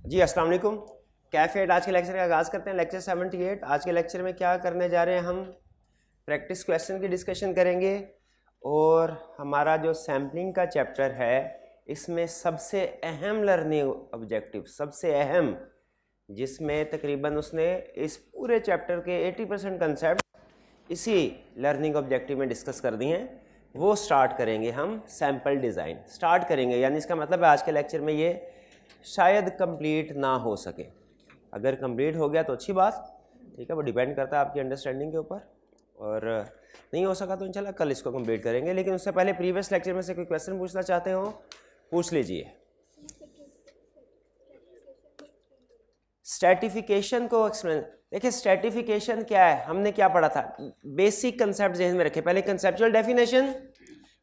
जी अस्सलाम वालेकुम। कैफे आज के लेक्चर का आगाज़ करते हैं। लेक्चर 78। आज के लेक्चर में क्या करने जा रहे हैं, हम प्रैक्टिस क्वेश्चन की डिस्कशन करेंगे और हमारा जो सैम्पलिंग का चैप्टर है इसमें सबसे अहम लर्निंग ऑब्जेक्टिव, सबसे अहम, जिसमें तकरीबन उसने इस पूरे चैप्टर के 80% कंसेप्ट इसी लर्निंग ऑब्जेक्टिव में डिस्कस कर दिए हैं। वो स्टार्ट करेंगे हम सैम्पल डिज़ाइन स्टार्ट करेंगे, यानी इसका मतलब है आज के लेक्चर में ये शायद कंप्लीट ना हो सके। अगर कंप्लीट हो गया तो अच्छी बात, ठीक है, वो डिपेंड करता है आपकी अंडरस्टैंडिंग के ऊपर, और नहीं हो सका तो इंशाल्लाह कल इसको कंप्लीट करेंगे। लेकिन उससे पहले प्रीवियस लेक्चर में से कोई क्वेश्चन पूछना चाहते हो पूछ लीजिए। स्ट्रैटिफिकेशन को एक्सप्लेन, देखिए स्ट्रैटिफिकेशन क्या है, हमने क्या पढ़ा था, बेसिक कंसेप्ट ज़हन में रखे। पहले कंसेप्चुअल डेफिनेशन,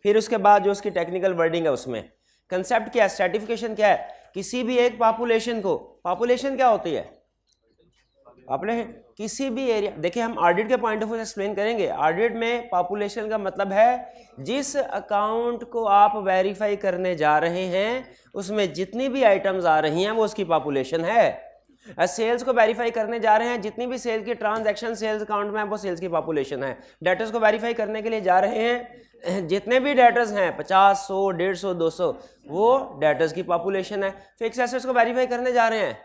फिर उसके बाद जो उसकी टेक्निकल वर्डिंग है उसमें कंसेप्ट क्या है, स्ट्रैटिफिकेशन क्या है। किसी भी एक पॉपुलेशन को, पॉपुलेशन क्या होती है, पॉपुलेशन किसी भी एरिया, देखिए हम ऑडिट के पॉइंट ऑफ व्यू से एक्सप्लेन करेंगे। ऑडिट में पॉपुलेशन का मतलब है जिस अकाउंट को आप वेरीफाई करने जा रहे हैं उसमें जितनी भी आइटम्स आ रही हैं वो उसकी पॉपुलेशन है। सेल्स को वेरीफाई करने जा रहे हैं, जितनी भी सेल्स की ट्रांजैक्शन सेल्स अकाउंट में है वो सेल्स की पॉपुलेशन है। डेटर्स को वेरीफाई करने के लिए जा रहे हैं, जितने भी डेटर्स हैं 50, 100, 150, 200 वो डेटर्स की पॉपुलेशन है। फिक्स एसेट्स को वेरीफाई करने जा रहे हैं,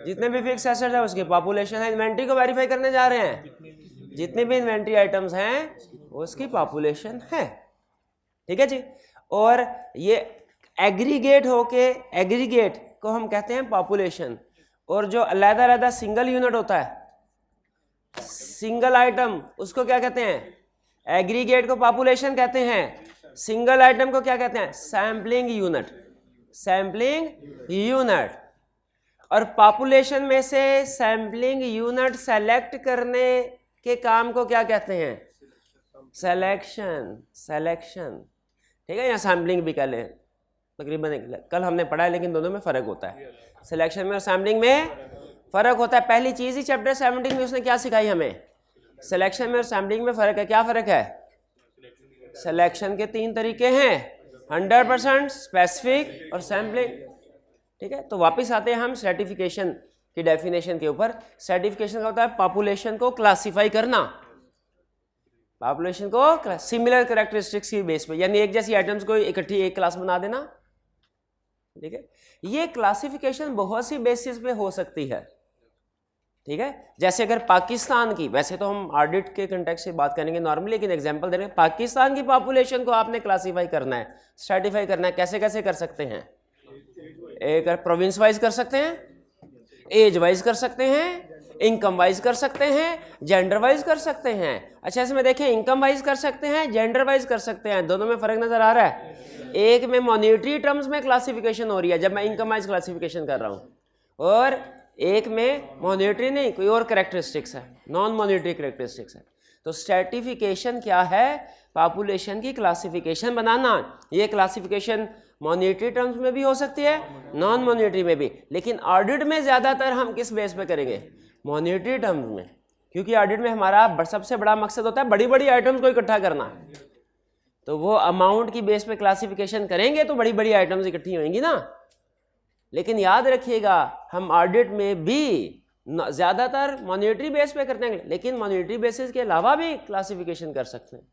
जितने भी फिक्स एसेट्स है उसकी पॉपुलेशन है। इन्वेंट्री को वेरीफाई करने जा रहे हैं, जितने भी इन्वेंट्री आइटम्स हैं उसकी पॉपुलेशन है, ठीक है जी। और ये एग्रीगेट होके, एग्रीगेट को हम कहते हैं पॉपुलेशन, और जो अलग-अलग सिंगल यूनिट होता है, सिंगल आइटम, उसको क्या कहते हैं, एग्रीगेट को पॉपुलेशन कहते हैं। सिंगल आइटम को क्या कहते हैं, सैम्पलिंग यूनिट, सैम्पलिंग यूनिट। और पॉपुलेशन में से सैम्पलिंग यूनिट सेलेक्ट करने के काम को क्या कहते हैं, सिलेक्शन, सिलेक्शन, ठीक है, या सैम्पलिंग भी कह लें, तकरीबन कल हमने पढ़ा है, लेकिन दोनों में फ़र्क होता है। सिलेक्शन में और सैम्पलिंग में फ़र्क होता है। पहली चीज़ ही चैप्टर 17 में उसने क्या सिखाई हमें, सिलेक्शन में और सैम्पलिंग में फ़र्क है। क्या फ़र्क है, सिलेक्शन के 3 तरीके हैं, 100%, स्पेसिफिक और सैम्पलिंग, ठीक है। तो वापस आते हैं हम स्ट्रैटिफिकेशन की डेफिनेशन के ऊपर। स्ट्रैटिफिकेशन का होता है पॉपुलेशन को क्लासीफाई करना, पॉपुलेशन को सिमिलर कैरेक्टरिस्टिक्स की बेस पे, यानी एक जैसी आइटम्स को इकट्ठी एक क्लास बना देना, ठीक है। ये क्लासिफिकेशन बहुत सी बेसिस पे हो सकती है, ठीक है। जैसे अगर पाकिस्तान की, वैसे तो हम ऑडिट के कंटेक्स्ट से बात करेंगे नॉर्मली, लेकिन एग्जांपल दे रहे हैं, पाकिस्तान की पॉपुलेशन को आपने क्लासीफाई करना है, स्ट्रैटिफाई करना है, कैसे कैसे कर सकते हैं, एक प्रोविंस वाइज कर सकते हैं, एज वाइज कर सकते हैं, इनकम वाइज कर सकते हैं, जेंडर वाइज कर सकते हैं। अच्छा, इसमें देखें इनकम वाइज कर सकते हैं, जेंडर वाइज कर सकते हैं, दोनों में फ़र्क नज़र आ रहा है। एक में मॉनिटरी टर्म्स में क्लासिफिकेशन हो रही है जब मैं इनकम वाइज क्लासिफिकेशन कर रहा हूँ, और एक में मॉनिटरी नहीं, कोई और कैरेक्टरिस्टिक्स है, नॉन मॉनिटरी कैरेक्टरिस्टिक्स है। तो स्ट्रैटिफिकेशन क्या है, पॉपुलेशन की क्लासिफिकेशन बनाना। ये क्लासिफिकेशन मॉनिटरी टर्म्स में भी हो सकती है, नॉन मॉनिटरी में भी, लेकिन ऑडिट में ज़्यादातर हम किस बेस पे करेंगे, मॉनिटरी टर्म्स में, क्योंकि ऑडिट में हमारा सबसे बड़ा मकसद होता है बड़ी बड़ी आइटम्स को इकट्ठा करना। तो वो अमाउंट की बेस पे क्लासिफिकेशन करेंगे तो बड़ी बड़ी आइटम्स इकट्ठी होंगी ना। लेकिन याद रखिएगा हम ऑडिट में भी ज़्यादातर मॉनिटरी बेस पे करते हैं, लेकिन मॉनिटरी बेसिस के अलावा भी क्लासिफिकेशन कर सकते हैं।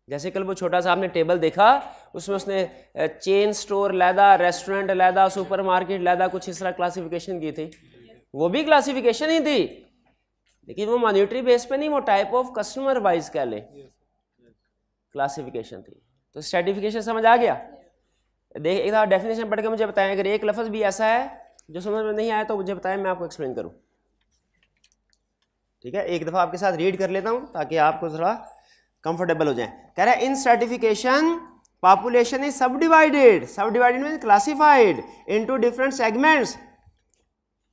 जैसे कल वो छोटा सा आपने टेबल देखा, उसमें उसने चेन स्टोर लैदा, रेस्टोरेंट लैदा, सुपरमार्केट लैदा, कुछ इस तरह क्लासिफिकेशन की थी। वो भी क्लासिफिकेशन ही थी, लेकिन वो मॉनिटरी बेस पे नहीं, वो टाइप ऑफ कस्टमर वाइज कह लें क्लासिफिकेशन थी। तो स्ट्रैटिफिकेशन समझ आ गया। देख एक बार डेफिनेशन पढ़ के मुझे बताएं, अगर एक लफ्ज़ भी ऐसा है जो समझ में नहीं आया तो मुझे बताएं, मैं आपको एक्सप्लेन करूं, ठीक है। एक दफ़ा आपके साथ रीड कर लेता हूं ताकि आपको थोड़ा कंफर्टेबल हो जाए। कह रहा है in stratification population is subdivided, subdivided means classified into different segments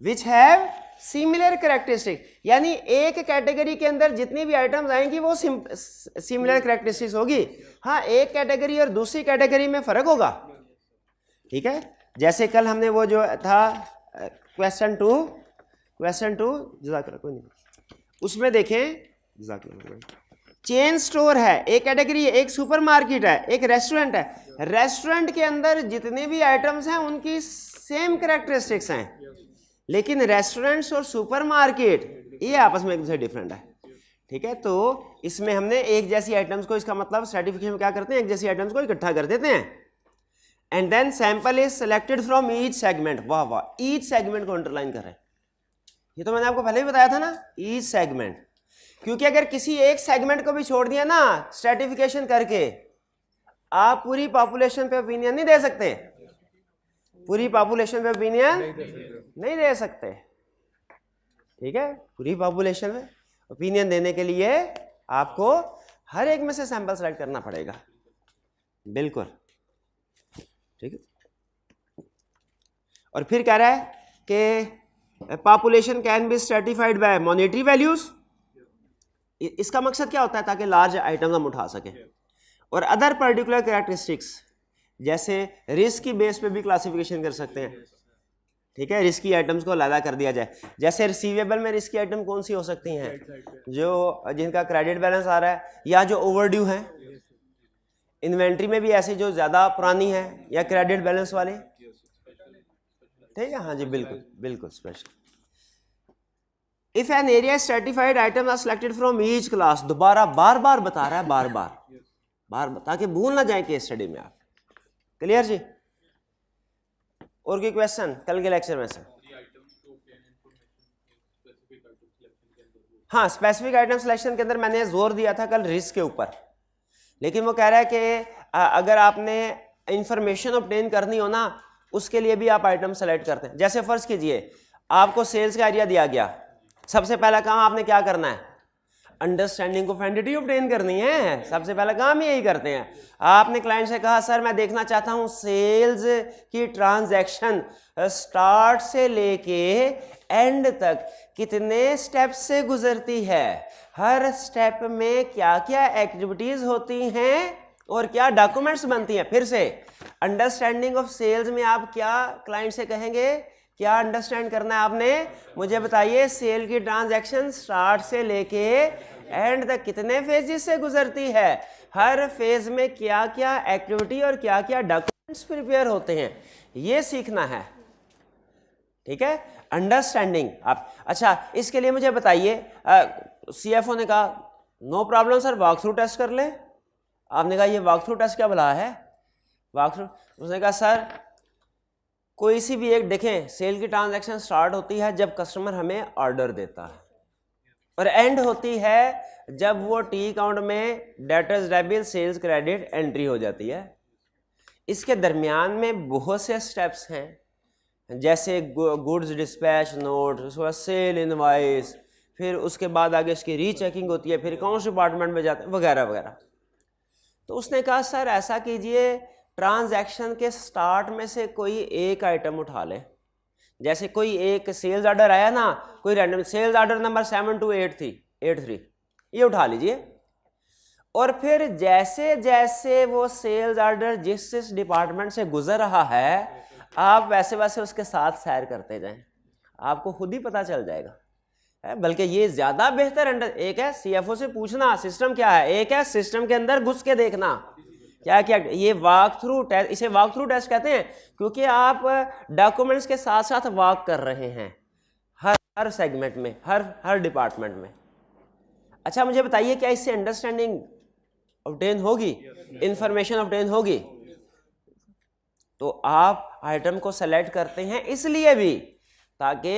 which have similar characteristic, यानी एक कैटेगरी के अंदर जितनी भी आइटम्स आएंगी वो सिमिलर कैरेक्टरिस्टिक्स होगी। हाँ, एक कैटेगरी और दूसरी कैटेगरी में फ़र्क होगा, ठीक है। जैसे कल हमने वो जो था क्वेश्चन टू जज़ाकल्लाह, कोई नहीं, उसमें देखें, जज़ाकल्लाह, चेन स्टोर है, एक कैटेगरी है, एक सुपरमार्केट है, एक रेस्टोरेंट है। रेस्टोरेंट के अंदर जितने भी आइटम्स हैं उनकी सेम कैरेक्टरिस्टिक्स हैं, लेकिन रेस्टोरेंट्स और सुपरमार्केट ये आपस में एक दूसरे डिफरेंट है। ठीक है, तो इसमें हमने एक जैसी आइटम्स को, इसका मतलब सर्टिफिकेशन में क्या करते हैं, एक जैसी आइटम्स को इकट्ठा कर देते हैं। And then sample is selected from each segment. वाह वाह, ईच सेगमेंट को अंडरलाइन कर रहे हैं, ये तो मैंने आपको पहले ही बताया था ना, ईच सेगमेंट। क्योंकि अगर किसी एक सेगमेंट को भी छोड़ दिया ना स्ट्रेटिफिकेशन करके, आप पूरी पॉपुलेशन पे ओपिनियन नहीं दे सकते, पूरी पॉपुलेशन पे ओपिनियन नहीं दे सकते। ठीक है, पूरी पॉपुलेशन में ओपिनियन देने के लिए आपको हर एक में से सैंपल सेलेक्ट करना पड़ेगा। बिल्कुल ठीक है। और फिर कह रहा है कि population can be stratified by monetary values. इसका मकसद क्या होता है, ताकि लार्ज आइटम हम उठा सकें। और अदर पर्टिकुलर कैरेक्टरिस्टिक्स, जैसे रिस्क की बेस पे भी क्लासिफिकेशन कर सकते हैं। ठीक है, रिस्की आइटम्स को अलग कर दिया जाए। जैसे रिसीवेबल में रिस्की आइटम कौन सी हो सकती हैं, जो जिनका क्रेडिट बैलेंस आ रहा है या जो ओवरड्यू है। इन्वेंट्री में भी ऐसी जो ज़्यादा पुरानी है या क्रेडिट बैलेंस वाली। ठीक है, हाँ जी, बिल्कुल बिल्कुल special. If an area certified item are selected from each class. दोबारा बार बार बता रहा है, बार बार ताकि भूल ना जाए केस स्टडी में आप। क्लियर जी? और कोई क्वेश्चन कल के लेक्चर में से? हाँ, स्पेसिफिक आइटम सिलेक्शन के अंदर मैंने जोर दिया था कल रिस्क के ऊपर, लेकिन वो कह रहा है कि अगर आपने इंफॉर्मेशन ऑब्टेन करनी हो ना, उसके लिए भी आप आइटम सेलेक्ट करते हैं। जैसे फर्ज कीजिए आपको सेल्स का एरिया दिया गया, सबसे पहला काम आपने क्या करना है, अंडरस्टैंडिंग ऑफ एंटिटी ऑब्टेन करनी है। सबसे पहला काम ही यही करते हैं। आपने क्लाइंट से कहा सर मैं देखना चाहता हूं सेल्स की ट्रांजैक्शन स्टार्ट से लेके एंड तक कितने स्टेप से गुजरती है, हर स्टेप में क्या क्या एक्टिविटीज होती हैं और क्या डॉक्यूमेंट्स बनती हैं। फिर से अंडरस्टैंडिंग ऑफ सेल्स में आप क्या क्लाइंट से कहेंगे, क्या अंडरस्टैंड करना है आपने, मुझे बताइए सेल की ट्रांजैक्शन स्टार्ट से लेके एंड तक कितने फेजेस से गुजरती है, हर फेज में क्या क्या एक्टिविटी और क्या क्या डॉक्यूमेंट्स प्रिपेयर होते हैं, ये सीखना है। ठीक है, अंडरस्टैंडिंग आप। अच्छा, इसके लिए मुझे बताइए, सीएफओ ने कहा no problem sir, walk through test कर ले। आपने कहा ये वॉक थ्रू टेस्ट क्या बुला है, वॉक थ्रू। उसने कहा सर कोई सी भी एक देखें, सेल की ट्रांजैक्शन स्टार्ट होती है जब कस्टमर हमें ऑर्डर देता है और एंड होती है जब वो टी अकाउंट में debtors debit sales credit entry हो जाती है। इसके दरमियान में बहुत से स्टेप्स हैं, जैसे गुड्स डिस्पैच नोट, उसके बाद सेल इनवॉइस, फिर उसके बाद आगे इसकी रीचेकिंग होती है, फिर अकाउंट्स डिपार्टमेंट में जाते हैं वगैरह वगैरह। तो उसने कहा सर ऐसा कीजिए, ट्रांजैक्शन के स्टार्ट में से कोई एक आइटम उठा ले। जैसे कोई एक सेल्स ऑर्डर आया ना, कोई रैंडम सेल्स ऑर्डर नंबर 7283, ये उठा लीजिए। और फिर जैसे जैसे वो सेल्स ऑर्डर जिस डिपार्टमेंट से गुजर रहा है, आप वैसे वैसे उसके साथ सैर करते जाएं, आपको खुद ही पता चल जाएगा। बल्कि ये ज्यादा बेहतर एक है सीएफओ से पूछना सिस्टम क्या है, एक है सिस्टम के अंदर घुस के देखना क्या क्या। ये वॉक थ्रू टेस्ट, इसे वॉक थ्रू टेस्ट कहते हैं क्योंकि आप डॉक्यूमेंट्स के साथ साथ वॉक कर रहे हैं हर सेगमेंट में, हर डिपार्टमेंट में। अच्छा मुझे बताइए, क्या इससे अंडरस्टैंडिंग ऑब्टेन होगी, इंफॉर्मेशन ऑब्टेन होगी? तो आप आइटम को सेलेक्ट करते हैं इसलिए भी ताकि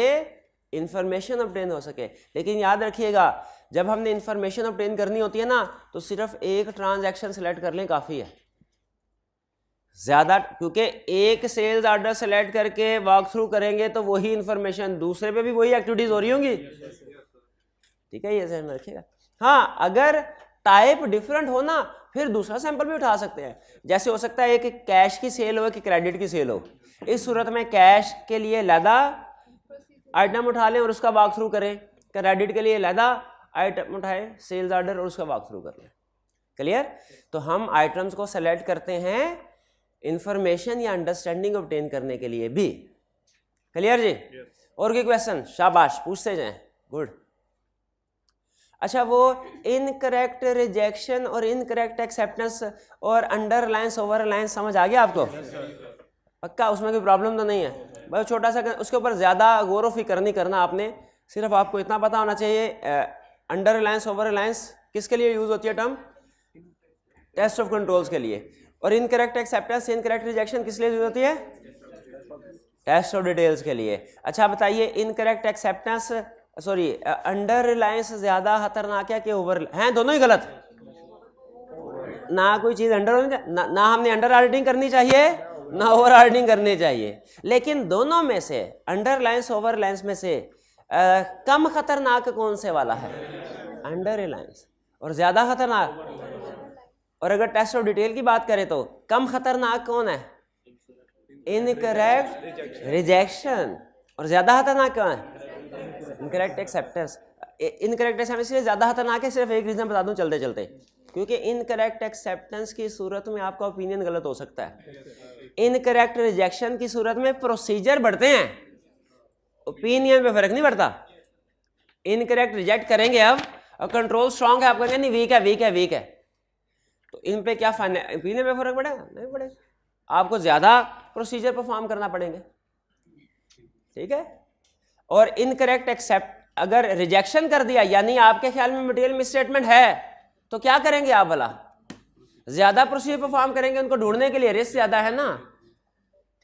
इंफॉर्मेशन ऑब्टेन हो सके। लेकिन याद रखिएगा, जब हमने इंफॉर्मेशन ऑब्टेन करनी होती है ना, तो सिर्फ एक ट्रांजैक्शन सेलेक्ट कर लें काफ़ी है, ज़्यादा, क्योंकि एक सेल्स ऑर्डर सेलेक्ट करके वॉक थ्रू करेंगे तो वही इंफॉर्मेशन दूसरे पे भी वही एक्टिविटीज़ हो रही होंगी। ठीक है, ये ध्यान में रखिएगा। हाँ, अगर टाइप डिफरेंट हो ना, फिर दूसरा सैंपल भी उठा सकते हैं। जैसे हो सकता है कि कैश की सेल हो कि क्रेडिट की सेल हो, इस सूरत में कैश के लिए लैदा आइटम उठा लें और उसका वॉक थ्रू करें, क्रेडिट के लिए लैदा आइटम उठाए सेल्स ऑर्डर और उसका वॉक थ्रू कर लें। क्लियर? तो हम आइटम्स को सेलेक्ट करते हैं इंफॉर्मेशन या अंडरस्टैंडिंग ऑब्टेन करने के लिए भी। क्लियर जी? और कोई क्वेश्चन? शाबाश, पूछते जाएं। गुड। अच्छा, वो इनकरेक्ट रिजेक्शन और इनकरेक्ट एक्सेप्टेंस और अंडरलाइंस ओवरलाइंस समझ आ गया आपको? पक्का उसमें कोई प्रॉब्लम तो नहीं है? बस छोटा सा, उसके ऊपर ज़्यादा गौर व फिक्र नहीं करना आपने, सिर्फ आपको इतना पता होना चाहिए अंडरलाइंस ओवरलाइंस किसके लिए यूज़ होती है टर्म? टेस्ट ऑफ कंट्रोल्स के लिए। और इनकरेक्ट एक्सेप्टेंस इनकरेक्ट रिजेक्शन किस लिए यूज होती है? टेस्ट ऑफ डिटेल्स के लिए। अच्छा बताइए, incorrect acceptance sorry under Reliance ज्यादा खतरनाक है कि ओवर हैं? दोनों ही गलत। ना कोई चीज अंडर ना हमने अंडर ऑडिटिंग करनी चाहिए ना ओवर ऑडिटिंग करनी चाहिए, लेकिन दोनों में से अंडर लाइंस ओवर लाइंस में से कम खतरनाक कौन से वाला है? अंडर रिलायंस। और ज्यादा खतरनाक, और अगर टेस्ट ऑफ डिटेल की बात करें तो कम खतरनाक कौन है? Incorrect rejection. और ज्यादा खतरनाक कौन है? Incorrect acceptance. इनकरेक्ट एक्सेप्टेंस इसलिए ज्यादा खतरनाक है, सिर्फ एक रीजन बता दूं चलते चलते, क्योंकि इनकरेक्ट एक्सेप्टेंस की सूरत में आपका ओपिनियन गलत हो सकता है, इनकरेक्ट रिजेक्शन की सूरत में प्रोसीजर बढ़ते हैं, ओपिनियन पे फर्क नहीं पड़ता। इनकरेक्ट रिजेक्ट करेंगे अब, और कंट्रोल स्ट्रांग है, आप कहेंगे नहीं वीक है वीक है वीक है, तो इन पे क्या ओपिनियन पे फर्क पड़ेगा? नहीं पड़ेगा, आपको ज्यादा प्रोसीजर परफॉर्म करना पड़ेंगे, ठीक है। और इनकरेक्ट एक्सेप्ट अगर रिजेक्शन कर दिया, यानी आपके ख्याल में मटेरियल मिसस्टेटमेंट है, तो क्या करेंगे आप भला? ज्यादा प्रोसीजर परफॉर्म करेंगे, उनको ढूंढने के लिए रिस्क ज्यादा है ना,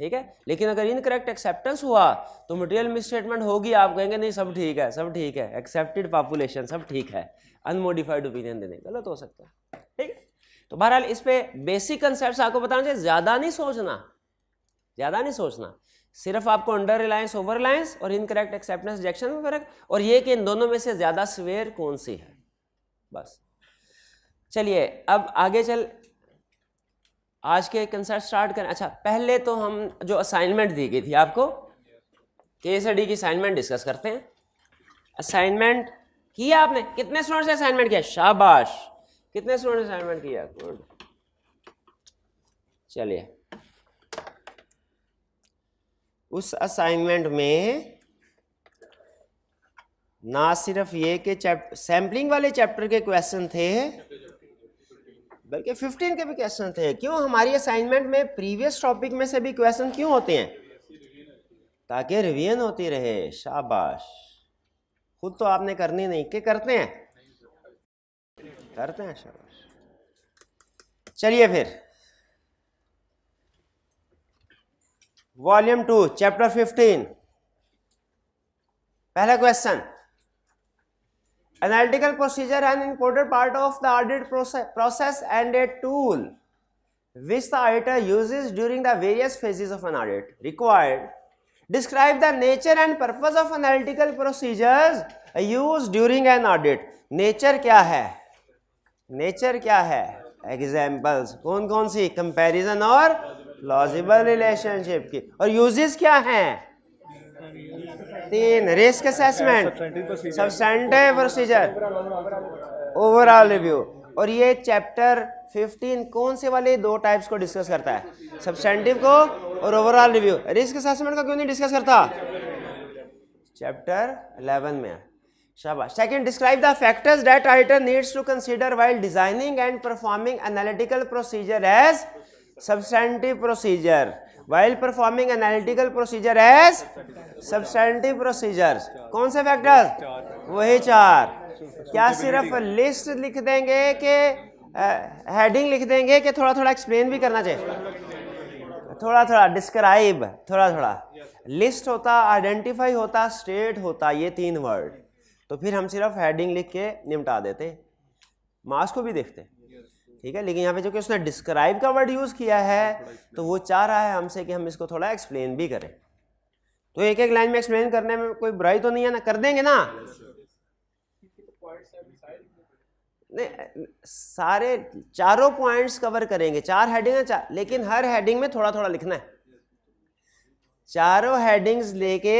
ठीक है। लेकिन अगर इनकरेक्ट एक्सेप्टेंस हुआ तो मटेरियल मिसस्टेटमेंट होगी, आप कहेंगे नहीं सब ठीक है सब ठीक है, एक्सेप्टेड पॉपुलेशन सब ठीक है, अनमोडिफाइड ओपिनियन देने, गलत हो सकता है, ठीक है। तो बहरहाल इस पे बेसिक कंसेप्ट आपको बताना चाहिए, ज्यादा नहीं सोचना, ज्यादा नहीं सोचना, सिर्फ आपको अंडर रिलायंस ओवर रिलायंस और इनकरेक्ट एक्सेप्टेंस रिजेक्शन में फर्क, और ये कि इन दोनों में से ज्यादा स्वेयर कौन सी है, बस। चलिए अब आगे चल आज के कंसेप्ट स्टार्ट करें। अच्छा पहले तो हम जो असाइनमेंट दी गई थी आपको, केस स्टडी की असाइनमेंट डिस्कस करते हैं। असाइनमेंट किया आपने? कितने स्टूडेंट्स ने असाइनमेंट किया? शाबाश, कितने स्टूडेंट ने असाइनमेंट किया? गुड। चलिए उस असाइनमेंट में ना सिर्फ ये कि सैम्पलिंग वाले चैप्टर के क्वेश्चन थे, बल्कि 15 के भी क्वेश्चन थे। क्यों? हमारी असाइनमेंट में प्रीवियस टॉपिक में से भी क्वेश्चन क्यों होते हैं? ताकि रिवीजन होती रहे। शाबाश, खुद तो आपने करनी नहीं कि करते हैं, करते हैं, शाबाश। चलिए फिर वॉल्यूम 2 चैप्टर 15 पहला question, analytical procedure an important part of the audit process and a tool which the auditor uses during the various phases of an audit. Required, describe the nature and purpose of analytical procedures used during an audit. Nature क्या है? Nature क्या है? Examples कौन कौन सी? Comparison और plausible relationship की। और uses क्या हैं? 3, risk assessment, substantive procedure, overall review. और ये चैप्टर 15 कौन से वाले दो टाइप्स को डिस्कस करता है? सब्सटेंटिव को और ओवरऑल रिव्यू। रिस्क असेसमेंट का क्यों नहीं डिस्कस करता? चैप्टर 11 में। शाबाश। Second, describe the factors that auditor needs to consider while designing and performing analytical procedure as substantive procedure, while performing analytical procedure as substantive procedures। कौन से factor? वही 4। क्या सिर्फ लिस्ट लिख देंगे कि हेडिंग लिख देंगे कि थोड़ा थोड़ा एक्सप्लेन भी करना चाहिए? थोड़ा थोड़ा डिस्क्राइब, थोड़ा थोड़ा। लिस्ट होता, आइडेंटिफाई होता, स्टेट होता, ये 3 वर्ड, तो फिर हम सिर्फ हेडिंग लिख के निपटा देते, मार्क्स को भी देखते, ठीक है। लेकिन यहाँ पे जो कि उसने डिस्क्राइब का वर्ड यूज किया है, तो वो चाह रहा है हमसे कि हम इसको थोड़ा एक्सप्लेन भी करें। तो एक एक लाइन में एक्सप्लेन करने में कोई बुराई तो नहीं है ना? कर देंगे ना? नहीं, सारे चारों पॉइंट्स कवर करेंगे, 4 हेडिंग है, लेकिन हर हेडिंग में थोड़ा थोड़ा लिखना है। चारों हेडिंग्स लेके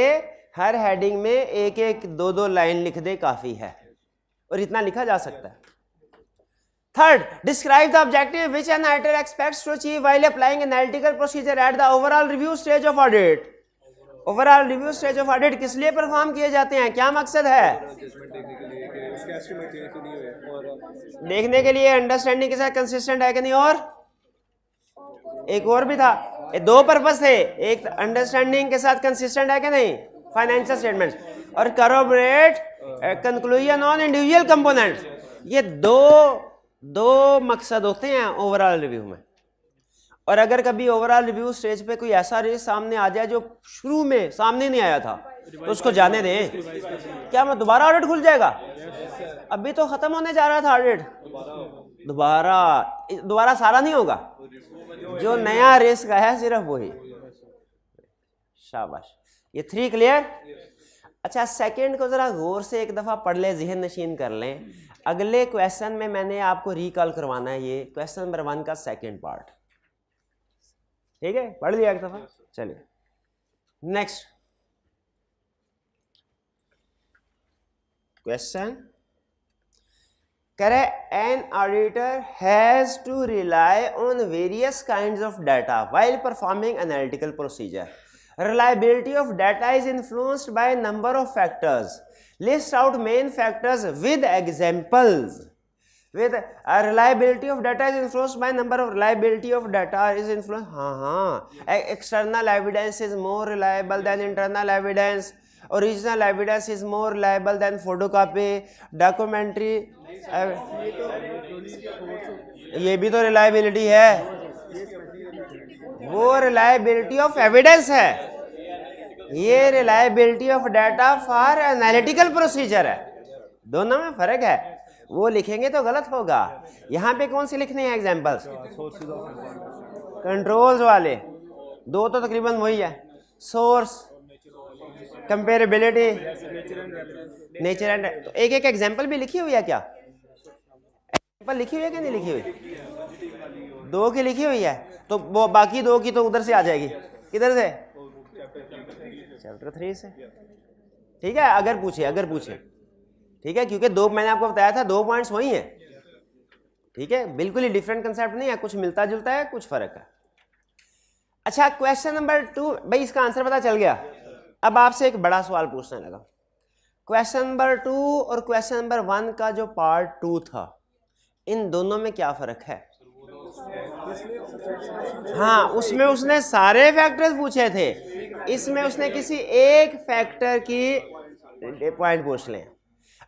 हर हेडिंग में एक एक 2-2 लाइन लिख दे, काफी है, और इतना लिखा जा सकता है। Third, describe the objective which an auditor expects to achieve while applying analytical procedure at the overall review stage of audit। Overall review stage of audit किस लिए परफॉर्म किए जाते हैं, क्या मकसद है? देखने के लिए अंडरस्टैंडिंग के साथ कंसिस्टेंट है कि नहीं, और एक और भी था, ये दो पर्पस थे, एक अंडरस्टैंडिंग के साथ कंसिस्टेंट है कि नहीं फाइनेंशियल स्टेटमेंट्स, और corporate conclusion on individual components. ये दो मकसद होते हैं ओवरऑल रिव्यू में। और अगर कभी ओवरऑल रिव्यू स्टेज पे कोई ऐसा रिस्क सामने आ जाए जो शुरू में सामने नहीं आया था, तो उसको जाने दें। क्या मैं दोबारा ऑडिट खुल जाएगा? अभी तो खत्म होने जा रहा था ऑडिट, दोबारा सारा नहीं होगा, जो नया रिस्क है सिर्फ वही। शाबाश, ये 3 क्लियर। अच्छा, सेकंड को जरा गौर से एक दफा पढ़ ले, जहन नशीन कर लें। अगले क्वेश्चन में मैंने आपको रिकॉल करवाना है, ये क्वेश्चन नंबर 1 का सेकंड पार्ट, ठीक है? पढ़ लिया एक दफा, चलिए नेक्स्ट क्वेश्चन। करे an auditor has to rely on various kinds of data while performing analytical procedure. Reliability of data is influenced by a number of factors. List out main factors with examples. With reliability of data is influenced by number of reliability of data is influenced. External evidence is more reliable than internal evidence. Original evidence is more reliable than photocopy. Documentary. ये भी तो reliability है, वो reliability of evidence है, ये reliability of data for analytical procedure है। दोनों में फर्क है, वो लिखेंगे तो गलत होगा। यहाँ पे कौन से लिखने हैं एग्जांपल्स? कंट्रोल्स वाले दो तो तकरीबन वही है, सोर्स, कंपेरेबिलिटी, नेचर एंड। तो एक एक एग्जांपल भी लिखी हुई है क्या? एग्जांपल लिखी हुई है कि नहीं लिखी हुई? 2 की लिखी हुई है, तो वो बाकी 2 की तो उधर से आ जाएगी। किधर से? चैप्टर 3 से, ठीक है? अगर पूछे, ठीक है? क्योंकि 2 मैंने आपको बताया था, 2 पॉइंट्स वही हैं, ठीक है? बिल्कुल ही डिफरेंट कंसेप्ट नहीं है, कुछ मिलता जुलता है, कुछ फर्क है। अच्छा, क्वेश्चन नंबर 2, भाई इसका आंसर पता चल गया। अब आपसे एक बड़ा सवाल पूछने लगा। क्वेश्चन नंबर 2 और क्वेश्चन नंबर 1 का जो पार्ट 2 था, इन दोनों में क्या फर्क है? हाँ, उसमें उसने सारे फैक्टर्स पूछे थे, इसमें उसने किसी एक फैक्टर की पॉइंट पूछ लें।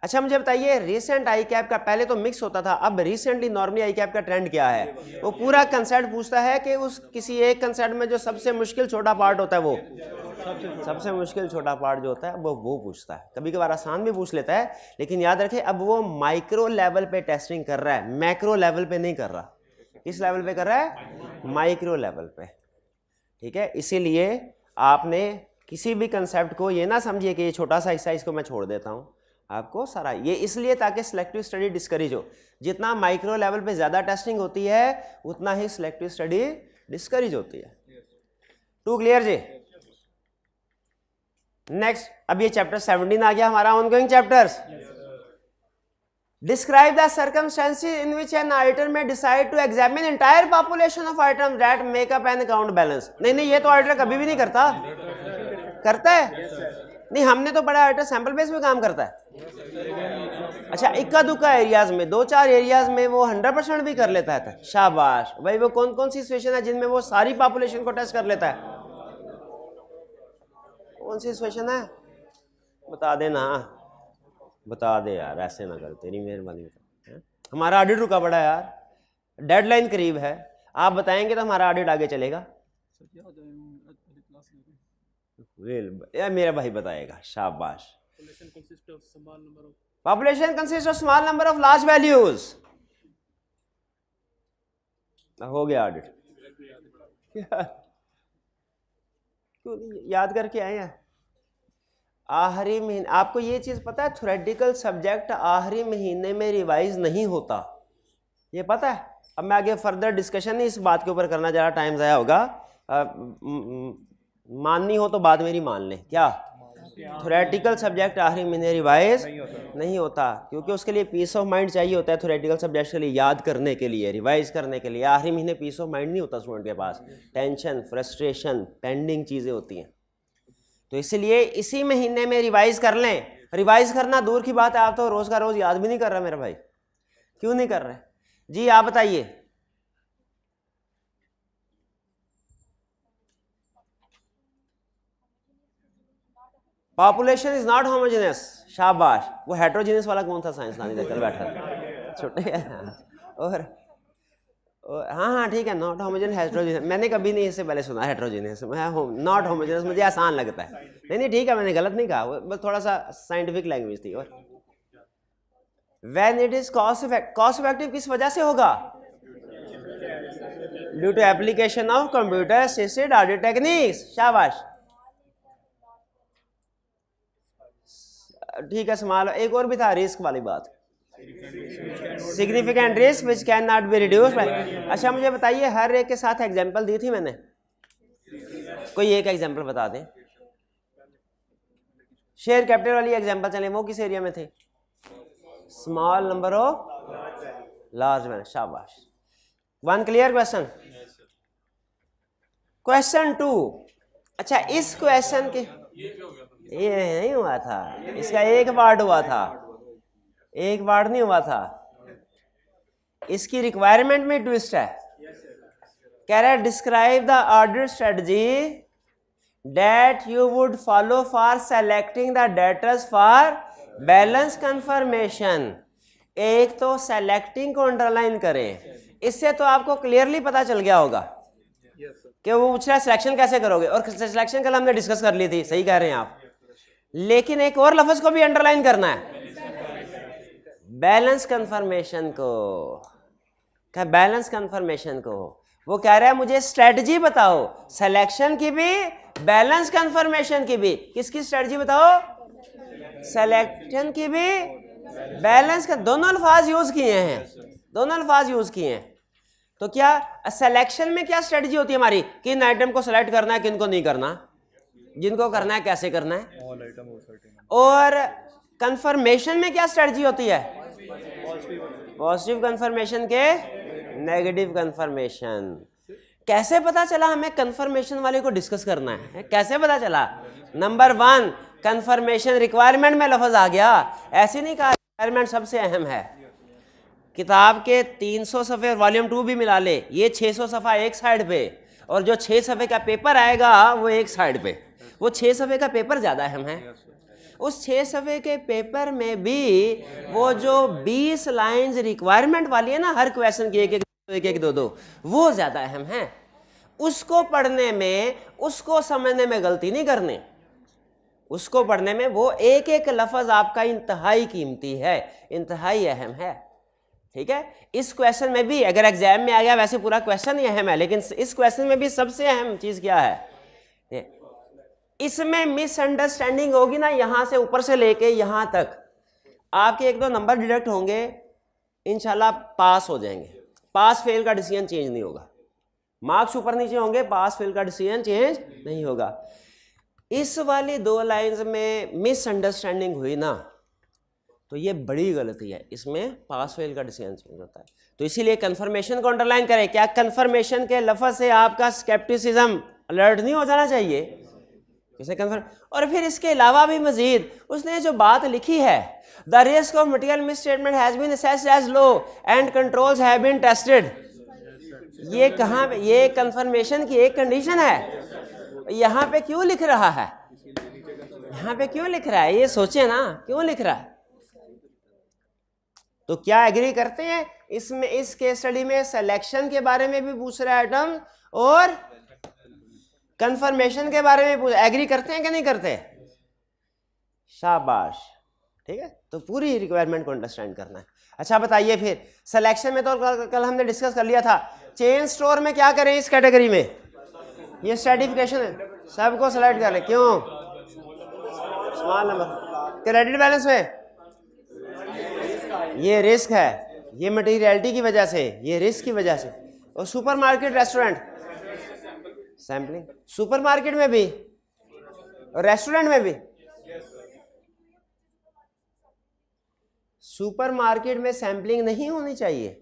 अच्छा, मुझे बताइए, रिसेंट आई कैप का पहले तो मिक्स होता था, अब रिसेंटली नॉर्मली आई कैप का ट्रेंड क्या है? वो पूरा कंसेप्ट पूछता है कि उस किसी एक कंसेप्ट में जो सबसे मुश्किल छोटा पार्ट होता है, वो सबसे मुश्किल छोटा पार्ट जो होता है वो पूछता है। कभी कभार आसान भी पूछ लेता है, लेकिन याद रखें अब वो माइक्रो लेवल पे टेस्टिंग कर रहा है, मैक्रो लेवल पे नहीं कर रहा। किस लेवल पे कर रहा है? माइक्रो लेवल पे, ठीक है? इसीलिए आपने किसी भी कंसेप्ट को ये ना समझिए कि ये छोटा सा हिस्सा, इसको मैं छोड़ देता हूँ, आपको सारा ये इसलिए ताकि सिलेक्टिव स्टडी डिस्करेज हो। जितना माइक्रो लेवल पे ज़्यादा टेस्टिंग होती है, उतना ही सिलेक्टिव स्टडी डिस्करेज होती है। 2 क्लियर जी? नेक्स्ट, अब ये चैप्टर 17 आ गया हमारा ongoing chapters. Describe the circumstances in which an auditor may decide to examine entire population of items that make up an account balance. नहीं, ये तो ऑडिटर कभी भी नहीं करता। करता है? नहीं, हमने तो बड़ा ऑडिटर सैंपल बेस में काम करता है। अच्छा, इक्का दुक्का एरियाज में, 2-4 एरियाज में वो 100% भी कर लेता है। शाबाश भाई, वो कौन कौन सी सिचुएशन है जिनमें वो सारी पॉपुलेशन को टेस्ट कर लेता है? कौन सी सिचुएशन है? बता देना, बता दे यार, ऐसे ना कर, तेरी मेहरबानी। हमारा ऑडिट रुका पड़ा है यार, डेडलाइन करीब है, आप बताएंगे तो हमारा ऑडिट आगे चलेगा। यार मेरा भाई बताएगा, शाबाश। Population consist of small number of large values. हो गया ऑडिट। याद करके आए हैं आखिरी महीने। आपको ये चीज़ पता है, थ्योरेटिकल सब्जेक्ट आखिरी महीने में रिवाइज नहीं होता, ये पता है? अब मैं आगे फर्दर डिस्कशन नहीं इस बात के ऊपर करना, ज़्यादा टाइम ज़ाया होगा। माननी हो तो बात मेरी मान लें। क्या थ्योरेटिकल सब्जेक्ट आखिरी महीने रिवाइज नहीं होता? क्योंकि उसके लिए पीस ऑफ माइंड चाहिए होता है। थ्योरेटिकल सब्जेक्ट के लिए याद करने के लिए, रिवाइज करने के लिए आखिरी महीने पीस ऑफ माइंड नहीं होता स्टूडेंट के पास। टेंशन, फ्रस्ट्रेशन, पेंडिंग चीज़ें होती हैं, तो इसलिए इसी महीने में रिवाइज कर लें। रिवाइज करना दूर की बात है, आप तो रोज का रोज याद भी नहीं कर रहा मेरा भाई। क्यों नहीं कर रहे जी, आप बताइए। पॉपुलेशन इज नॉट होमोजेनियस, शाबाश। वो हेट्रोजेनियस वाला कौन था साइंसदान इधर चल बैठा था छोटे और हाँ हाँ ठीक है, नॉट होमोजेनियस हेट्रोजेनियस, मैंने कभी नहीं इससे पहले सुना हेट्रोजेनियस। मैं नॉट होमोजेनियस मुझे आसान लगता है। नहीं ठीक है, मैंने गलत नहीं कहा, वो बस थोड़ा सा साइंटिफिक लैंग्वेज थी। और when it is cost effective किस वजह से होगा? Due to application of computer assisted audit techniques, शाबाश। ठीक है, संभालो। एक और भी था रिस्क वाली बात, significant risk which can not be reduced. अच्छा मुझे बताइए, हर एक के साथ एग्जांपल दी थी मैंने, कोई एक एग्जांपल बता दें। शेयर कैपिटल वाली एग्जांपल चले, वो किस एरिया में थे? Small number of large man, शाबाश। One clear question. क्वेश्चन 2, अच्छा इस क्वेश्चन के ये नहीं हुआ था, इसका एक पार्ट हुआ था, एक पार्ट नहीं हुआ था। इसकी रिक्वायरमेंट में ट्विस्ट है। कह रहा है describe the order strategy that you would follow for selecting the debtors for balance confirmation. एक तो सेलेक्टिंग को अंडरलाइन करें, इससे तो आपको क्लियरली पता चल गया होगा कि वो पूछ रहा है सिलेक्शन कैसे करोगे, और सिलेक्शन कल हमने डिस्कस कर ली थी, सही कह रहे हैं आप। लेकिन एक और लफ्ज को भी अंडरलाइन करना है, बैलेंस कंफर्मेशन को। क्या बैलेंस कंफर्मेशन को? वो कह रहा है मुझे स्ट्रेटजी बताओ, सिलेक्शन की भी बैलेंस कंफर्मेशन की भी। किसकी स्ट्रेटजी बताओ? सिलेक्शन की भी बैलेंस का। दोनों अल्फाज यूज किए हैं, दोनों अल्फाज यूज किए हैं। तो क्या सिलेक्शन में क्या स्ट्रेटजी होती है हमारी? किन आइटम को सिलेक्ट करना है, किन को नहीं करना, जिनको करना है कैसे करना है। और कंफर्मेशन में क्या स्ट्रेटजी होती है? पॉजिटिव कंफर्मेशन के नेगेटिव कंफर्मेशन। कैसे पता चला हमें कंफर्मेशन वाले को डिस्कस करना है? कैसे पता चला? नंबर 1, कंफर्मेशन रिक्वायरमेंट में लफ्ज आ गया। ऐसे नहीं कहा रिक्वायरमेंट सबसे अहम है। किताब के 300 सफ़े और वॉल्यूम 2 भी मिला ले, ये 600 सफ़ा एक साइड पे, और जो 6 सफ़े का पेपर आएगा वो एक साइड पे। वो 6 सफ़े का पेपर ज़्यादा अहम है। उस 6 सफ़े के पेपर में भी वो जो 20 लाइंस रिक्वायरमेंट वाली है ना, हर क्वेश्चन की एक दो दो, वो ज़्यादा अहम है। उसको पढ़ने में, उसको समझने में गलती नहीं करनी। उसको पढ़ने में वो एक एक लफ्ज आपका इंतहाई कीमती है, इंतहाई अहम है। ठीक है, इस क्वेश्चन में भी अगर एग्जाम में आ गया, वैसे पूरा क्वेश्चन ही अहम है, लेकिन इस क्वेश्चन में भी सबसे अहम चीज क्या है? इसमें मिसअंडरस्टैंडिंग होगी ना, यहां से ऊपर से लेके यहां तक आपके 1-2 नंबर डिडक्ट होंगे, इंशाल्लाह पास हो जाएंगे। पास फेल का डिसीजन चेंज नहीं होगा। मार्क्स ऊपर नीचे होंगे, पास फेल का डिसीजन चेंज नहीं होगा। इस वाली 2 लाइंस में मिसअंडरस्टैंडिंग हुई ना, तो ये बड़ी गलती है। इसमें पास फेल का डिसीजन चेंज होता है। तो इसीलिए कंफर्मेशन को अंडरलाइन करें। क्या कंफर्मेशन के लफ्ज से आपका स्केप्टिसिज्म अलर्ट नहीं हो जाना चाहिए? किसे कंफर्म। और फिर इसके अलावा भी मजीद उसने जो बात लिखी है, the risk of material misstatement has been assessed as low and controls have been tested. ये कहाँ पे? ये कंफर्मेशन की एक कंडीशन है। यहाँ पे क्यों लिख रहा है? यहाँ पे क्यों लिख रहा है? ये सोचे ना, क्यों लिख रहा है? तो क्या एग्री करते हैं इसमें? इस केस स्टडी में सिलेक्शन के बारे में भी पूछ रहा है आइटम, और कंफर्मेशन के बारे में पूछ। एग्री करते हैं कि नहीं करते? शाबाश। ठीक है, तो पूरी रिक्वायरमेंट को अंडरस्टैंड करना है। अच्छा बताइए फिर, सिलेक्शन में तो कल हमने डिस्कस कर लिया था। चेन स्टोर में क्या करें इस कैटेगरी में? ये सर्टिफिकेशन है, सबको सेलेक्ट कर ले। क्यों? Small number. क्रेडिट बैलेंस में ये रिस्क है, ये मटेरियलिटी की वजह से, ये रिस्क की वजह से। और सुपरमार्केट, रेस्टोरेंट, सैम्पलिंग। सुपरमार्केट में भी और रेस्टोरेंट में भी। सुपरमार्केट में सैम्पलिंग नहीं होनी चाहिए।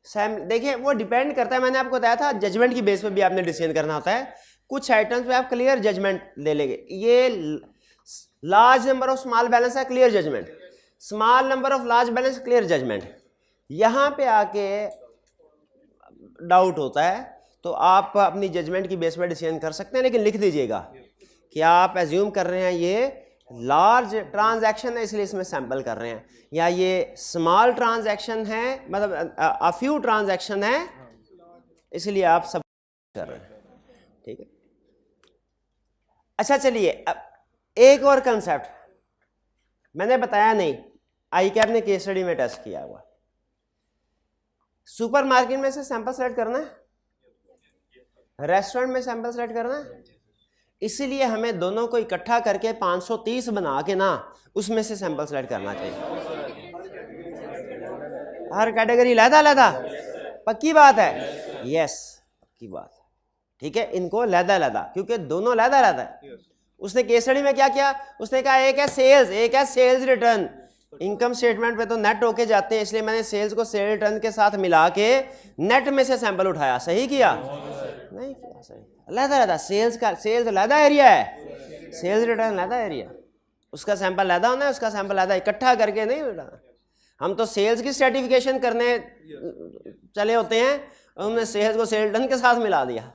देखिए वो डिपेंड करता है, मैंने आपको बताया था जजमेंट की बेस पे भी आपने डिसीजन करना होता है। कुछ आइटम्स पे आप क्लियर जजमेंट ले लेंगे। ये large number of small balance है, clear judgement. Small number of large balance, clear judgement. यहां पे आके डाउट होता है तो आप अपनी जजमेंट की बेस पर डिसीजन कर सकते हैं, लेकिन लिख दीजिएगा कि आप एज्यूम कर रहे हैं ये लार्ज ट्रांजैक्शन है इसलिए इसमें सैंपल कर रहे हैं, या ये स्मॉल ट्रांजैक्शन है मतलब अ फ्यू ट्रांजैक्शन है इसलिए आप सब कर रहे हैं। ठीक है, अच्छा चलिए अब एक और कंसेप्ट मैंने बताया नहीं, आई कैप ने केस स्टडी में टेस्ट किया हुआ। सुपरमार्केट में से सैंपल सेलेक्ट करना है, रेस्टोरेंट में सैंपल सेलेक्ट करना है, इसीलिए हमें दोनों को इकट्ठा करके 530 बना के ना उसमें से सैंपल सेलेक्ट करना चाहिए। हर कैटेगरी लहदा पक्की बात है, यस पक्की बात है। ठीक है, इनको लहदा क्योंकि दोनों लहदा है। उसने केस स्टडी में क्या किया, उसने कहा एक है सेल्स, एक है सेल्स रिटर्न। इनकम स्टेटमेंट पे तो नेट होके जाते हैं, इसलिए मैंने सेल्स को सेल रिटर्न के साथ मिला के नेट में से सैंपल उठाया। सही किया? नहीं किया सही। लहदा सेल्स का, सेल्स लहदा एरिया है, सेल्स रिटर्न लहदा एरिया, उसका सैंपल लहदा होना है, उसका सैंपल लहदा, इकट्ठा करके नहीं उठाना। हम तो सेल्स की सर्टिफिकेशन करने चले होते हैं, हमने सेल्स को सेल रिटर्न के साथ मिला दिया,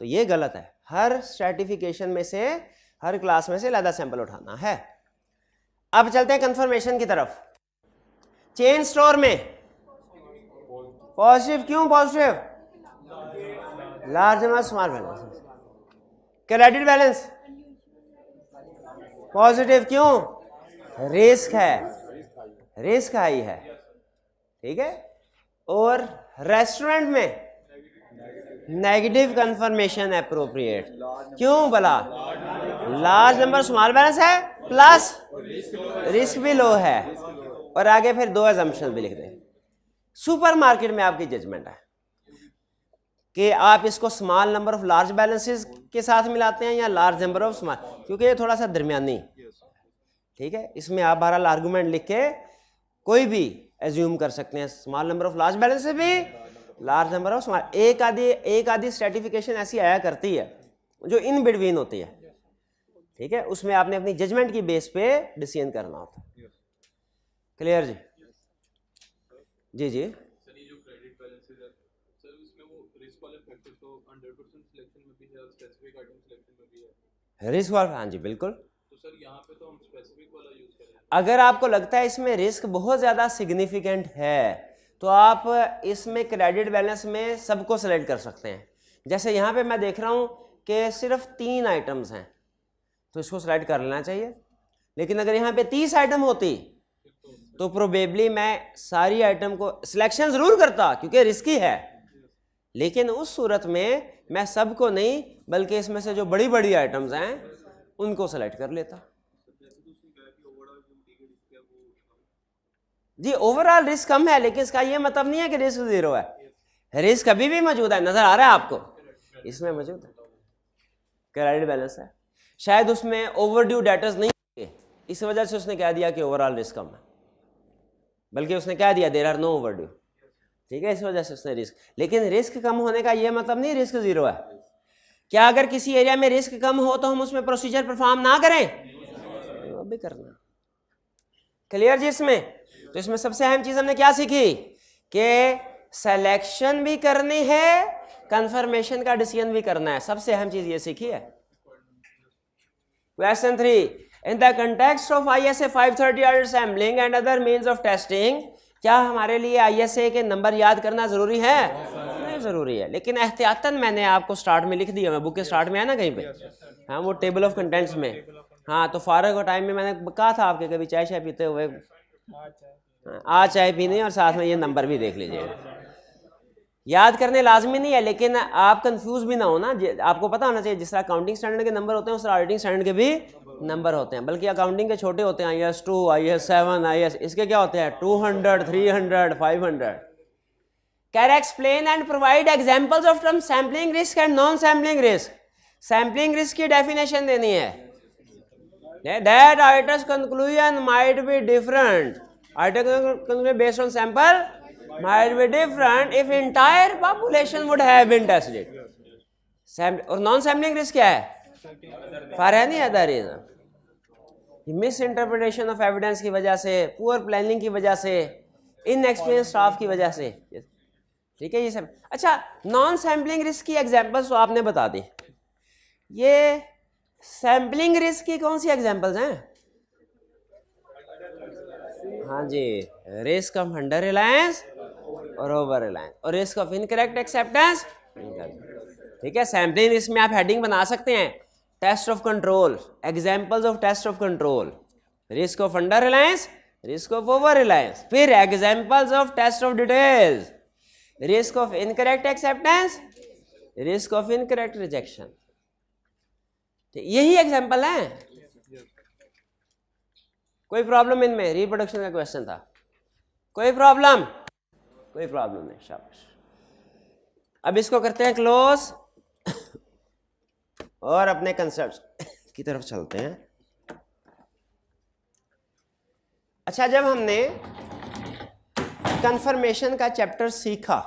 तो ये गलत है। हर सर्टिफिकेशन में से, हर क्लास में से लहदा सैंपल उठाना है। अब चलते हैं कंफर्मेशन की तरफ। चेन स्टोर में पॉजिटिव, क्यों positive? Large number small balance. Credit balance positive, क्यों? रिस्क है, रिस्क हाई है। ठीक है, और रेस्टोरेंट में नेगेटिव कंफर्मेशन अप्रोप्रिएट, क्यों भला? लार्ज नंबर स्मॉल बैलेंस है प्लस रिस्क भी लो है, और आगे फिर दो अजम्पशन भी लिख दें। सुपरमार्केट में आपकी जजमेंट है कि आप इसको small number of large balances के साथ मिलाते हैं या लार्ज नंबर ऑफ स्मॉल, क्योंकि ये थोड़ा सा दरमियानी। ठीक है, इसमें आप बहरहाल आर्गूमेंट लिख के कोई भी एज्यूम कर सकते हैं, small number of large balances भी, लार्ज नंबर ऑफ स्मॉल। एक आधी स्ट्रेटिफिकेशन ऐसी आया करती है जो इन बिटवीन होती है। ठीक है, उसमें आपने अपनी जजमेंट की बेस पे डिसीजन करना होता है। क्लियर जी? जी जी, रिस्क वाला, हाँ जी बिल्कुल। तो सर यहाँ पे तो हम स्पेसिफिक वाला यूज करें। अगर आपको लगता है इसमें रिस्क बहुत ज़्यादा सिग्निफिकेंट है तो आप इसमें क्रेडिट बैलेंस में सबको सेलेक्ट कर सकते हैं। जैसे यहाँ पे मैं देख रहा हूँ कि सिर्फ 3 आइटम्स हैं तो इसको सेलेक्ट कर लेना चाहिए, लेकिन अगर यहाँ पे 30 आइटम होती तो प्रोबेबली मैं सारी आइटम को सिलेक्शन ज़रूर करता क्योंकि रिस्की है, लेकिन उस सूरत में मैं सबको नहीं बल्कि इसमें से जो बड़ी बड़ी आइटम्स हैं उनको सेलेक्ट कर लेता। जी ओवरऑल रिस्क कम है, लेकिन इसका ये मतलब नहीं है कि रिस्क 0 है, रिस्क अभी भी मौजूद है। नजर आ रहा है आपको? इसमें मौजूद है, क्रेडिट बैलेंस है। शायद उसमें ओवरड्यू डेटर्स नहीं है, इस वजह से उसने कह दिया कि ओवरऑल रिस्क कम है, बल्कि उसने कह दिया देयर आर नो ओवरड्यू। ठीक है, इस वजह से उसने रिस्क, लेकिन रिस्क कम होने का ये मतलब नहीं रिस्क 0 है। क्या अगर किसी एरिया में रिस्क कम हो तो हम उसमें प्रोसीजर परफॉर्म ना करें? वो भी करना। क्लियर जी? इसमें तो इसमें सबसे अहम चीज हमने क्या सीखी कि सिलेक्शन भी करनी है, कंफर्मेशन का डिसीजन भी करना है। सबसे अहम चीज ये सीखी है। Question 3, in the context of ISA 530 order sampling and other means of testing, क्या हमारे लिए ISA के नंबर याद करना जरूरी है? नहीं जरूरी है, लेकिन एहतियातन मैंने आपको स्टार्ट में लिख दिया, मैं बुक के स्टार्ट में है ना कहीं पे, हाँ वो टेबल ऑफ कंटेंट्स में। हाँ तो फारग टाइम में मैंने कहा था आपके कभी चाय शाय पीते हुए, आज चाय पीनी और साथ में ये नंबर भी देख लीजिएगा। याद करने लाजमी नहीं है, लेकिन आप कंफ्यूज भी ना हो ना, आपको पता होना चाहिए जिस तरह अकाउंटिंग स्टैंडर्ड के नंबर होते हैं उस तरह ऑडिटिंग स्टैंडर्ड के भी नंबर होते हैं, बल्कि अकाउंटिंग के छोटे होते हैं, IAS 2, IAS 7, IAS, इसके क्या होते हैं 200, 300, 500। Can explain and provide examples of term sampling risk and non sampling risk. Sampling risk की डेफिनेशन देनी है। That items conclusion might be different, item conclusion based on sample might be different if entire population would have been tested. और non sampling risk क्या है? For any other reason, misinterpretation of evidence की वजह से, poor planning की वजह से, inexperience staff की वजह से, ठीक है ये सब। अच्छा, नॉन सैम्पलिंग रिस्क की एग्जांपल्स तो आपने बता दी, ये सैम्पलिंग रिस्क की कौन सी एग्जांपल्स हैं? हाँ जी, रिस्क ऑफ अंडर रिलायंस और ओवर रिलायंस और रिस्क ऑफ इनकरेक्ट एक्सेप्टेंस, ठीक है। सैम्पलिंग रिस्क में आप हेडिंग बना सकते हैं, test of control, examples of test of control, risk of under reliance, risk of over reliance, फिर examples of test of details, risk of incorrect acceptance, risk of incorrect rejection, यही example है। कोई problem इनमें? Reproduction का question था, कोई problem? कोई problem नहीं, शाबाश। अब इसको करते हैं क्लोज और अपने कंसेप्ट की तरफ चलते हैं। अच्छा, जब हमने कंफर्मेशन का चैप्टर सीखा,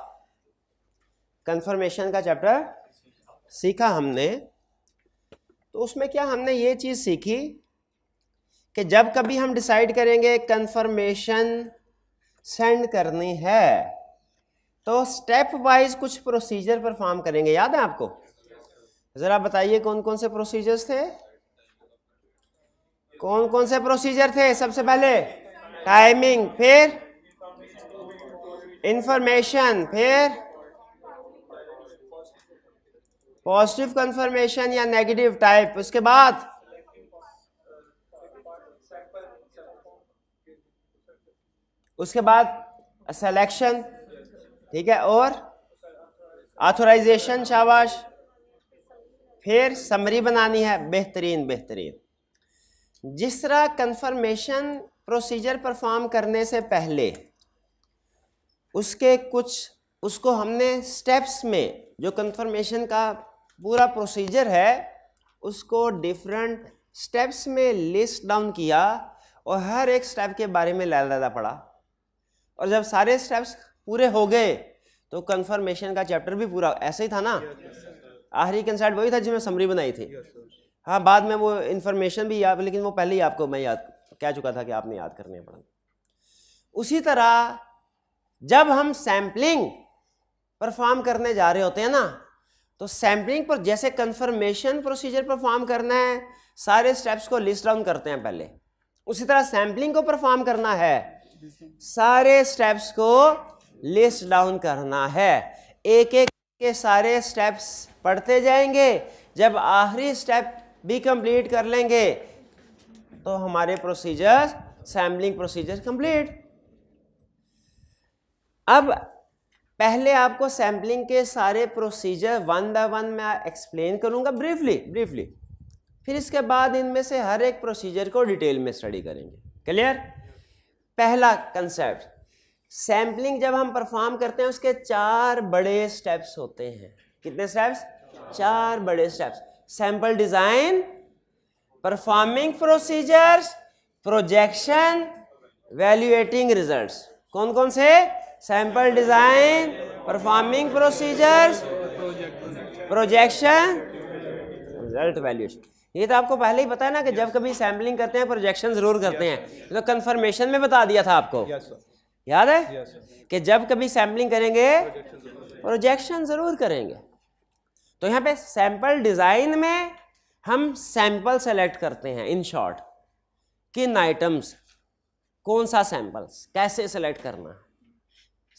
कंफर्मेशन का चैप्टर सीखा हमने, तो उसमें क्या हमने ये चीज सीखी कि जब कभी हम डिसाइड करेंगे कंफर्मेशन सेंड करनी है तो स्टेप वाइज कुछ प्रोसीजर परफॉर्म करेंगे। याद है आपको? जरा बताइए कौन कौन से प्रोसीजर्स थे? कौन कौन से प्रोसीजर थे? सबसे पहले टाइमिंग, फिर इंफॉर्मेशन, फिर पॉजिटिव कंफर्मेशन या नेगेटिव टाइप, उसके बाद सिलेक्शन, ठीक है, और ऑथराइजेशन, शाबाश, फिर समरी बनानी है, बेहतरीन बेहतरीन। जिस तरह कंफर्मेशन प्रोसीजर परफॉर्म करने से पहले उसके कुछ, उसको हमने स्टेप्स में, जो कंफर्मेशन का पूरा प्रोसीजर है उसको डिफरेंट स्टेप्स में लिस्ट डाउन किया और हर एक स्टेप के बारे में लैला पड़ा, और जब सारे स्टेप्स पूरे हो गए तो कंफर्मेशन का चैप्टर भी पूरा ऐसे ही था ना। आखिरी कंसेप्ट वही था जिसमें समरी बनाई थी। हाँ, बाद में वो इंफॉर्मेशन भी याद, लेकिन वो पहले ही आपको मैं याद कह चुका था कि आपने याद करने पड़ा। उसी तरह जब हम सैम्पलिंग परफॉर्म करने जा रहे होते हैं ना, तो सैम्पलिंग पर जैसे कंफर्मेशन प्रोसीजर परफॉर्म करना है, सारे स्टेप्स को लिस्ट डाउन करते हैं पहले, उसी तरह सैम्पलिंग को परफॉर्म करना है, सारे स्टेप्स को लिस्ट डाउन करना है, एक एक के सारे स्टेप्स पढ़ते जाएंगे। जब आखिरी स्टेप भी कंप्लीट कर लेंगे तो हमारे प्रोसीजर, सैम्पलिंग प्रोसीजर कंप्लीट। अब पहले आपको सैम्पलिंग के सारे प्रोसीजर वन बाय वन मैं एक्सप्लेन करूंगा ब्रीफली, फिर इसके बाद इनमें से हर एक प्रोसीजर को डिटेल में स्टडी करेंगे। क्लियर? पहला कंसेप्ट, सैम्पलिंग जब हम परफॉर्म करते हैं उसके 4 बड़े स्टेप्स होते हैं। कितने स्टेप्स? 4 बड़े steps. Sample design, performing procedures, projection, evaluating results. कौन कौन से? Sample design, performing procedures, projection, result, valuation. ये तो आपको पहले ही पता है ना कि जब कभी सैम्पलिंग करते हैं प्रोजेक्शन जरूर करते हैं। तो कंफर्मेशन में बता दिया था आपको, याद है कि जब कभी सैम्पलिंग करेंगे प्रोजेक्शन जरूर करेंगे। तो यहाँ पे सैंपल डिजाइन में हम सैंपल सेलेक्ट करते हैं, इन शॉर्ट किन आइटम्स, कौन सा सैंपल कैसे सेलेक्ट करना।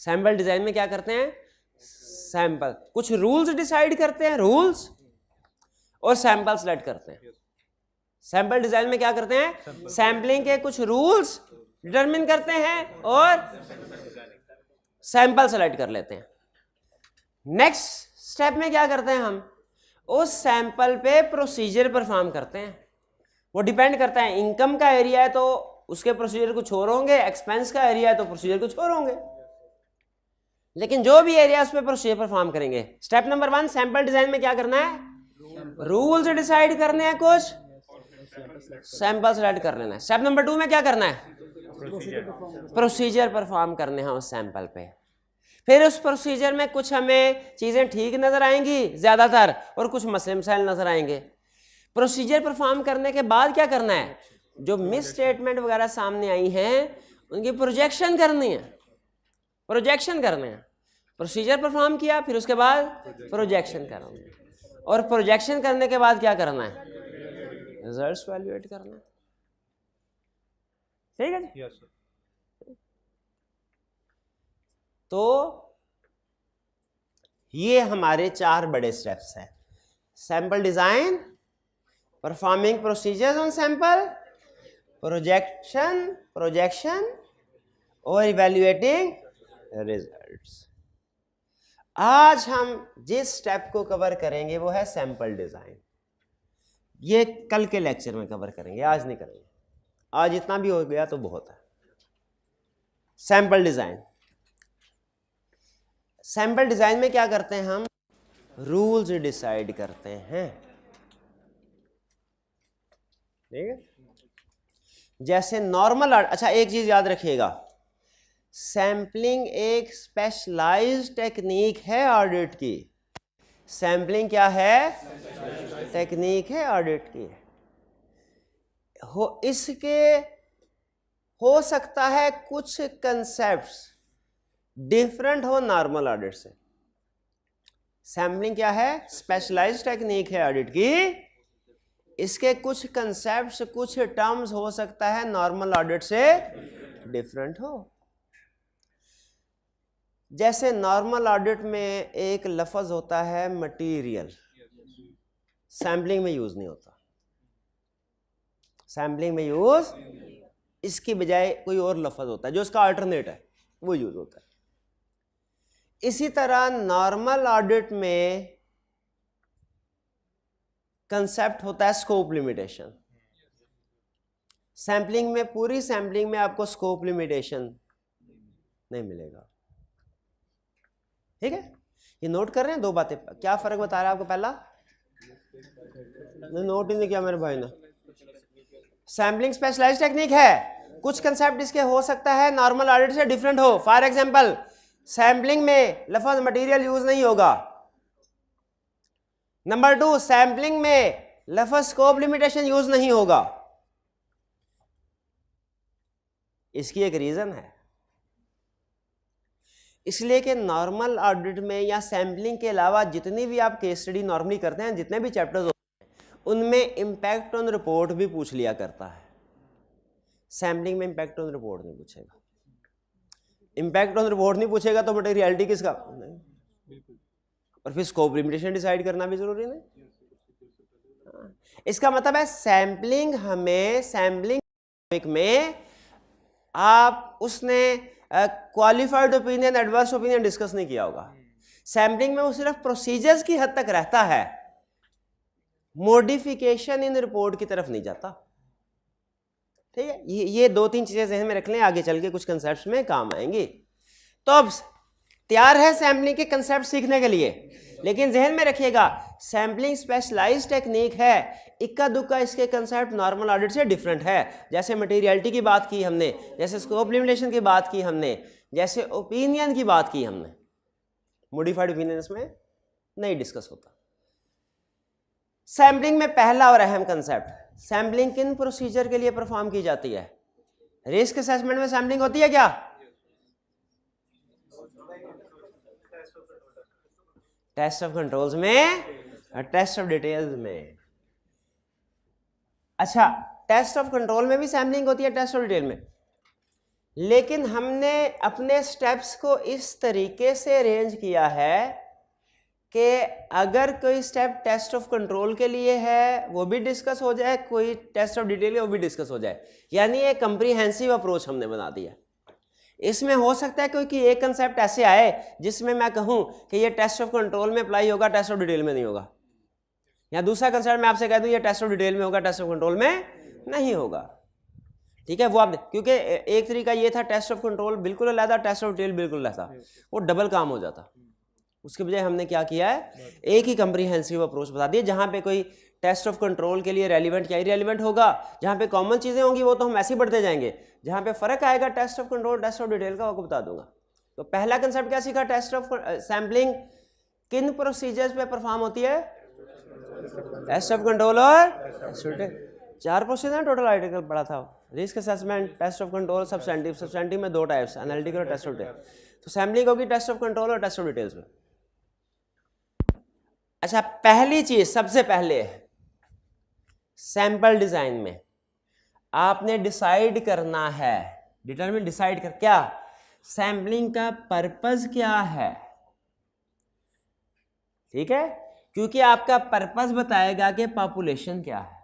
सैंपल डिजाइन में क्या करते हैं? सैंपल, कुछ रूल्स डिसाइड करते हैं, रूल्स, और सैंपल सेलेक्ट करते हैं। सैंपल डिजाइन में क्या करते हैं? सैंपलिंग के कुछ रूल्स डिटरमिन करते हैं और सैंपल सेलेक्ट कर लेते हैं। नेक्स्ट स्टेप में क्या करते हैं? हम उस सैंपल पे प्रोसीजर परफॉर्म करते हैं। वो डिपेंड करता है, इनकम का एरिया है तो उसके प्रोसीजर कुछ और होंगे, एक्सपेंस का एरिया है तो प्रोसीजर कुछ और होंगे, लेकिन जो भी एरिया उस पर प्रोसीजर परफॉर्म करेंगे। स्टेप नंबर 1, सैंपल डिजाइन में क्या करना है? रूल्स डिसाइड करने हैं, कुछ सैंपल सेलेक्ट कर लेना है। स्टेप नंबर 2 में क्या करना है? प्रोसीजर परफॉर्म करने हैं उस सैंपल पे। फिर उस प्रोसीजर में कुछ हमें चीज़ें ठीक नज़र आएंगी ज़्यादातर, और कुछ मसले मसाइल नज़र आएंगे। प्रोसीजर परफॉर्म करने के बाद क्या करना है, जो मिस स्टेटमेंट वगैरह सामने आई हैं उनकी प्रोजेक्शन करनी है, प्रोजेक्शन करने हैं। प्रोसीजर परफॉर्म किया, फिर उसके बाद प्रोजेक्शन करना है, और प्रोजेक्शन करने के बाद क्या करना है, रिजल्ट्स वैल्यूएट करना है। ठीक है जी? तो ये हमारे 4 बड़े स्टेप्स हैं। Sample design, performing procedures on sample, projection और इवैल्यूएटिंग रिजल्ट्स। आज हम जिस स्टेप को कवर करेंगे वो है सैंपल डिजाइन। ये कल के लेक्चर में कवर करेंगे, आज नहीं करेंगे। आज इतना भी हो गया तो बहुत है। सैंपल डिजाइन, सैंपल डिजाइन में क्या करते हैं, हम रूल्स डिसाइड करते हैं। ठीक है, जैसे नॉर्मल, अच्छा एक चीज याद रखिएगा, सैंपलिंग एक स्पेशलाइज्ड टेक्निक है ऑडिट की। सैंपलिंग क्या है, टेक्निक है ऑडिट की। इसके हो सकता है कुछ कंसेप्ट्स डिफरेंट हो नॉर्मल ऑडिट से। सैंपलिंग क्या है, स्पेशलाइज्ड टेक्निक है ऑडिट की। इसके कुछ कंसेप्ट्स, कुछ टर्म्स हो सकता है नॉर्मल ऑडिट से डिफरेंट हो। जैसे नॉर्मल ऑडिट में एक लफ्ज होता है मटेरियल, सैंपलिंग में यूज नहीं होता। सैंपलिंग में यूज, इसकी बजाय कोई और लफ्ज होता है जो उसका अल्टरनेट है, वो यूज होता है। इसी तरह नॉर्मल ऑडिट में कंसेप्ट होता है स्कोप लिमिटेशन। सैंपलिंग में, पूरी सैंपलिंग में आपको स्कोप लिमिटेशन नहीं मिलेगा। ठीक है, ये नोट कर रहे हैं 2 बातें। क्या फर्क बता रहा है आपको, पहला नोट ही नहीं किया मेरे भाई ने। सैंपलिंग स्पेशलाइज्ड टेक्निक है, कुछ कंसेप्ट इसके हो सकता है नॉर्मल ऑडिट से डिफरेंट हो। फॉर एग्जांपल, सैंपलिंग में लफ्ज मटेरियल यूज नहीं होगा। नंबर 2, सैंपलिंग में लफ्ज स्कोप लिमिटेशन यूज नहीं होगा। इसकी एक रीजन है, इसलिए कि नॉर्मल ऑडिट में या सैंपलिंग के अलावा जितनी भी आप केस स्टडी नॉर्मली करते हैं, जितने भी चैप्टर्स होते हैं, उनमें इम्पैक्ट ऑन रिपोर्ट भी पूछ लिया करता है। सैंपलिंग में इम्पैक्ट ऑन रिपोर्ट नहीं पूछेगा। इम्पैक्ट ऑन रिपोर्ट नहीं पूछेगा तो मटेरियलिटी किसका नहीं। और फिर स्कोप लिमिटेशन डिसाइड करना भी जरूरी नहीं। इसका मतलब है सैंपलिंग, हमें सैंपलिंग में आप उसने qualified opinion, adverse opinion discuss नहीं किया होगा। सैंपलिंग में वो सिर्फ प्रोसीजर्स की हद तक रहता है, मॉडिफिकेशन इन रिपोर्ट की तरफ नहीं जाता। ठीक है, ये 2-3 चीजें ज़हन में रख लें, आगे चल के कुछ कंसेप्ट्स में काम आएंगी। तो अब तैयार है सैंपलिंग के कंसेप्ट सीखने के लिए, लेकिन जहन में रखिएगा सैंपलिंग स्पेशलाइज्ड टेक्निक है, इक्का दुक्का इसके कंसेप्ट नॉर्मल ऑडिट से डिफरेंट है। जैसे मटेरियलिटी की बात की हमने, जैसे स्कोप लिमिटेशन की बात की हमने, जैसे ओपिनियन की बात की हमने, मॉडिफाइड ओपिनियन इसमें नहीं डिस्कस होता। सैंपलिंग में पहला और अहम कंसेप्ट, सैंपलिंग किन प्रोसीजर के लिए परफॉर्म की जाती है? रिस्क असेसमेंट में सैंपलिंग होती है क्या? टेस्ट ऑफ कंट्रोल्स में, टेस्ट ऑफ डिटेल्स में। अच्छा, टेस्ट ऑफ कंट्रोल में भी सैंपलिंग होती है, टेस्ट ऑफ डिटेल में। लेकिन हमने अपने स्टेप्स को इस तरीके से अरेंज किया है कि अगर कोई स्टेप टेस्ट ऑफ कंट्रोल के लिए है वो भी डिस्कस हो जाए, कोई टेस्ट ऑफ डिटेल है वो भी डिस्कस हो जाए। यानी एक कंप्रीहेंसिव अप्रोच हमने बना दिया। इसमें हो सकता है क्योंकि एक कंसेप्ट ऐसे आए जिसमें मैं कहूं कि ये टेस्ट ऑफ कंट्रोल में अप्लाई होगा, टेस्ट ऑफ डिटेल में नहीं होगा, या दूसरा कंसेप्ट मैं आपसे कह दूं ये टेस्ट ऑफ डिटेल में होगा, टेस्ट ऑफ कंट्रोल में नहीं होगा। ठीक है, वो आप, क्योंकि एक तरीका ये था टेस्ट ऑफ कंट्रोल बिल्कुल अलग था, टेस्ट ऑफ डिटेल बिल्कुल अलग था, वो डबल काम हो जाता। उसके बजाय हमने क्या किया है, एक ही कंप्रीहेंसिव अप्रोच बता दिया, जहां पे कोई टेस्ट ऑफ कंट्रोल के लिए रेलिवेंट या इरेलीवेंट होगा, जहां पे कॉमन चीजें होंगी वो तो हम ऐसे ही बढ़ते जाएंगे, जहां पे फर्क आएगा test of control test of detail का, आपको बता दूंगा। तो पहला कंसेप्ट क्या सीखा, टेस्ट ऑफ सैम्पलिंग किन प्रोसीजर्स पे परफॉर्म होती है, टेस्ट ऑफ कंट्रोल और चार प्रोसीजर टोटल आर्टिकल पढ़ा था, risk assessment, test of control, substantive. Substantive में दो टाइप्स, एनालिटिकल और टेस्ट ऑफ डिटेल। तो सैम्पलिंग होगी टेस्ट ऑफ कंट्रोल और टेस्ट ऑफ डिटेल्स में। अच्छा, पहली चीज सबसे पहले सैंपल डिजाइन में आपने डिसाइड करना है, डिटरमिन डिसाइड कर क्या, सैम्पलिंग का पर्पस क्या है। ठीक है, क्योंकि आपका पर्पस बताएगा कि पॉपुलेशन क्या है।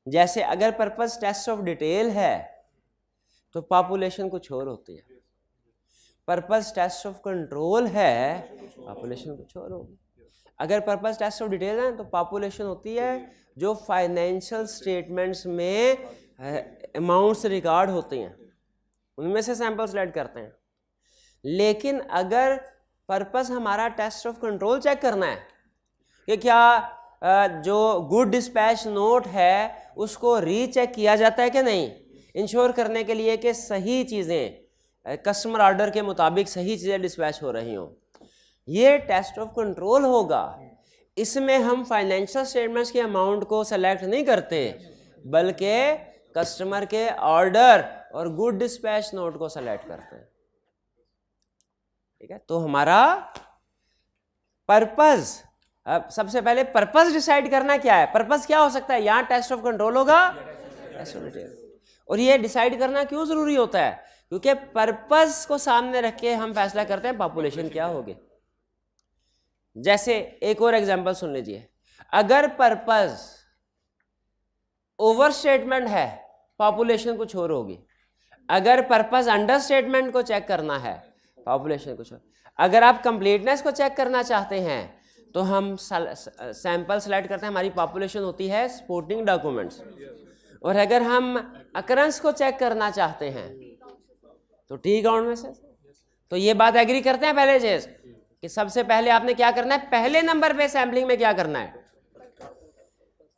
जैसे अगर पर्पस टेस्ट ऑफ डिटेल है तो पॉपुलेशन कुछ और होती है, पर्पस टेस्ट ऑफ कंट्रोल है पॉपुलेशन कुछ और होगी। अगर पर्पस टेस्ट ऑफ डिटेल है तो पॉपुलेशन होती है जो फाइनेंशियल स्टेटमेंट्स में अमाउंट्स रिकॉर्ड होती हैं, उनमें से सैंपल सेलेक्ट करते हैं। लेकिन अगर पर्पस हमारा टेस्ट ऑफ कंट्रोल चेक करना है कि क्या जो गुड डिस्पैच नोट है उसको रीचेक किया जाता है कि नहीं, इंश्योर करने के लिए कि सही चीज़ें कस्टमर ऑर्डर के मुताबिक सही चीज़ें डिस्पैच हो रही हों, ये टेस्ट ऑफ कंट्रोल होगा। इसमें हम फाइनेंशियल स्टेटमेंट्स के अमाउंट को सेलेक्ट नहीं करते, बल्कि कस्टमर के ऑर्डर और गुड डिस्पैच नोट को सेलेक्ट करते हैं। ठीक है, तो हमारा पर्पस, अब सबसे पहले पर्पस डिसाइड करना क्या है। पर्पस क्या हो सकता है, यहां टेस्ट ऑफ कंट्रोल होगा, टेस्ट ऑफ डिटेल। और ये डिसाइड करना क्यों जरूरी होता है, क्योंकि पर्पस को सामने रख के हम फैसला करते हैं पॉपुलेशन क्या होगी। जैसे एक और एग्जांपल सुन लीजिए, अगर पर्पस ओवर स्टेटमेंट है पॉपुलेशन कुछ और होगी, अगर पर्पस अंडर स्टेटमेंट को चेक करना है पॉपुलेशन कुछ और। अगर आप कंप्लीटनेस को चेक करना चाहते हैं तो हम सैंपल सेलेक्ट करते हैं, हमारी पॉपुलेशन होती है सपोर्टिंग डॉक्यूमेंट्स। और अगर हम अकरेंस को चेक करना चाहते हैं तो टी काउंट में से। तो ये बात एग्री करते हैं पहले चीज कि सबसे पहले आपने क्या करना है, पहले नंबर पे सैम्पलिंग में क्या करना है,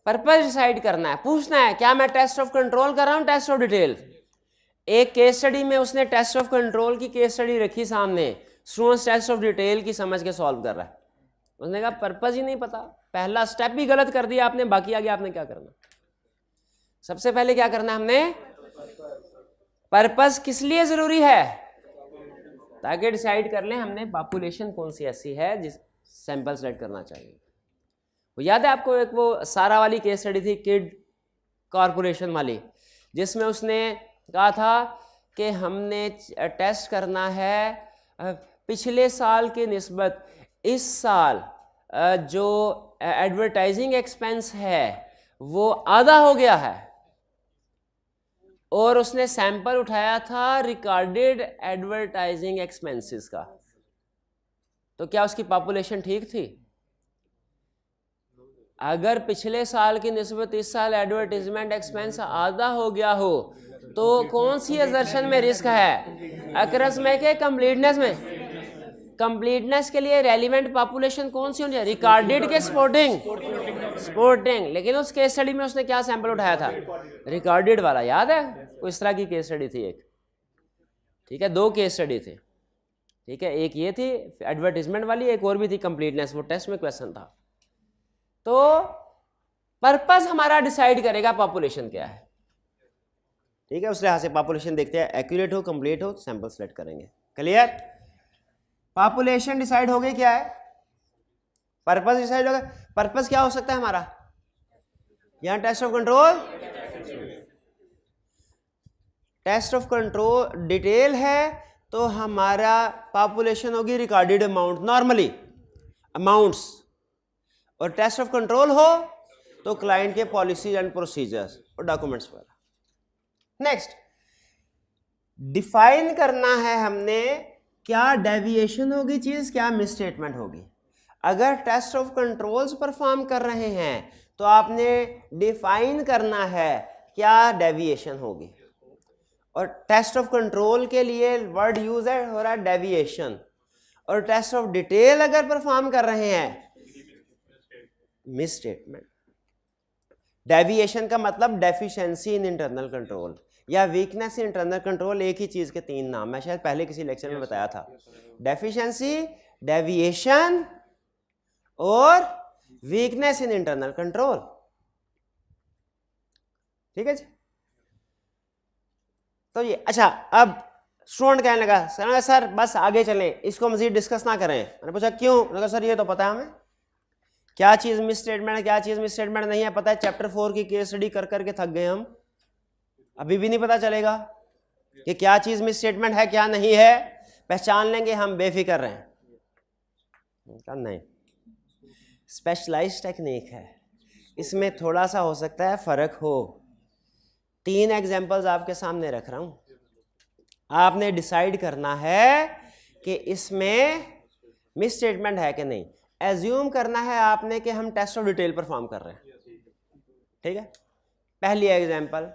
पर्पस डिसाइड करना है, पूछना है क्या मैं टेस्ट ऑफ कंट्रोल कर रहा हूं टेस्ट ऑफ डिटेल। एक केस स्टडी में उसने टेस्ट ऑफ कंट्रोल की केस स्टडी रखी सामने, स्टूडेंट्स टेस्ट ऑफ डिटेल की समझ के सॉल्व कर रहा है। उसने कहा पर्पस ही नहीं पता, पहला स्टेप भी गलत कर दिया आपने, बाकी आगे आपने क्या करना। सबसे पहले क्या करना है हमने, पर्पस किस लिए जरूरी है, ताकि डिसाइड कर लें हमने पॉपुलेशन कौन सी ऐसी है जिस सैंपल सेलेक्ट करना चाहिए। वो याद है आपको, एक वो सारा वाली केस स्टडी थी किड कॉरपोरेशन वाली, जिसमें उसने कहा था कि हमने टेस्ट करना है पिछले साल के निस्बत इस साल जो एडवर्टाइजिंग एक्सपेंस है वो आधा हो गया है, और उसने सैंपल उठाया था रिकॉर्डेड एडवर्टाइजिंग एक्सपेंसेस का। तो क्या उसकी पॉपुलेशन ठीक थी? अगर पिछले साल की निस्बत इस साल एडवर्टाइजमेंट एक्सपेंस आधा हो गया हो तो कौन सी असर्शन में रिस्क है, अक्रस में के कंप्लीटनेस में? कंप्लीटनेस के लिए रेलिवेंट पॉपुलेशन कौन सी होनी चाहिए, रिकॉर्डेड के स्पोर्टिंग। लेकिन उस केस स्टडी में उसने क्या सैंपल उठाया था, रिकॉर्डेड वाला। याद है, कोई इस तरह की केस स्टडी थी एक, ठीक है, दो केस स्टडी थे, ठीक है, एक ये थी एडवर्टाइजमेंट वाली, एक और भी थी कंप्लीटनेस, वो टेस्ट में क्वेश्चन था। तो पर्पस हमारा डिसाइड करेगा पॉपुलेशन क्या है, ठीक है। उस लिहाज से पॉपुलेशन देखते हैं, एक्यूरेट हो, कंप्लीट हो, सैंपल सेलेक्ट करेंगे। क्लियर? पॉपुलेशन डिसाइड हो गई, क्या है पर्पस डिसाइड हो गया। पर्पस क्या हो सकता है हमारा, यहां test of control, test of control detail है तो हमारा पॉपुलेशन होगी रिकॉर्डेड अमाउंट, नॉर्मली अमाउंट्स, और टेस्ट ऑफ कंट्रोल हो तो क्लाइंट के पॉलिसीज एंड प्रोसीजर्स और डॉक्यूमेंट्स वगैरह। नेक्स्ट, डिफाइन करना है हमने क्या डेविएशन होगी चीज, क्या मिसस्टेटमेंट होगी। अगर टेस्ट ऑफ कंट्रोल्स परफॉर्म कर रहे हैं तो आपने डिफाइन करना है क्या डेविएशन होगी, और टेस्ट ऑफ कंट्रोल के लिए वर्ड यूज है हो रहा है डेविएशन, और टेस्ट ऑफ डिटेल अगर परफॉर्म कर रहे हैं मिसस्टेटमेंट। डेविएशन का मतलब डेफिशिएंसी इन इंटरनल कंट्रोल या वीकनेस इन इंटरनल कंट्रोल, एक ही चीज के तीन नाम है, शायद पहले किसी लेक्चर में बताया था। डेफिशिएंसी, डेविएशन और वीकनेस इन इंटरनल कंट्रोल। ठीक है जी। तो ये अच्छा, अब स्टूडेंट कहने लगा सर बस आगे चलें, इसको मजीद डिस्कस ना करें। मैंने पूछा क्यों? मैंने कहा सर ये तो पता है हमें क्या चीज मिस स्टेटमेंट है, क्या चीज मिस स्टेटमेंट नहीं है, पता है। चैप्टर 4 की केस स्टडी कर करके थक गए हम, अभी भी नहीं पता चलेगा कि क्या चीज मिस स्टेटमेंट है क्या नहीं है। पहचान लेंगे हम, बेफिक्र रहें। नहीं, स्पेशलाइज्ड टेक्निक है, इसमें थोड़ा सा हो सकता है फर्क हो। 3 एग्जांपल्स आपके सामने रख रहा हूं, आपने डिसाइड करना है कि इसमें मिस स्टेटमेंट है कि नहीं। एज्यूम करना है आपने कि हम टेस्ट ऑफ डिटेल परफॉर्म कर रहे हैं। ठीक है, पहली एग्जांपल,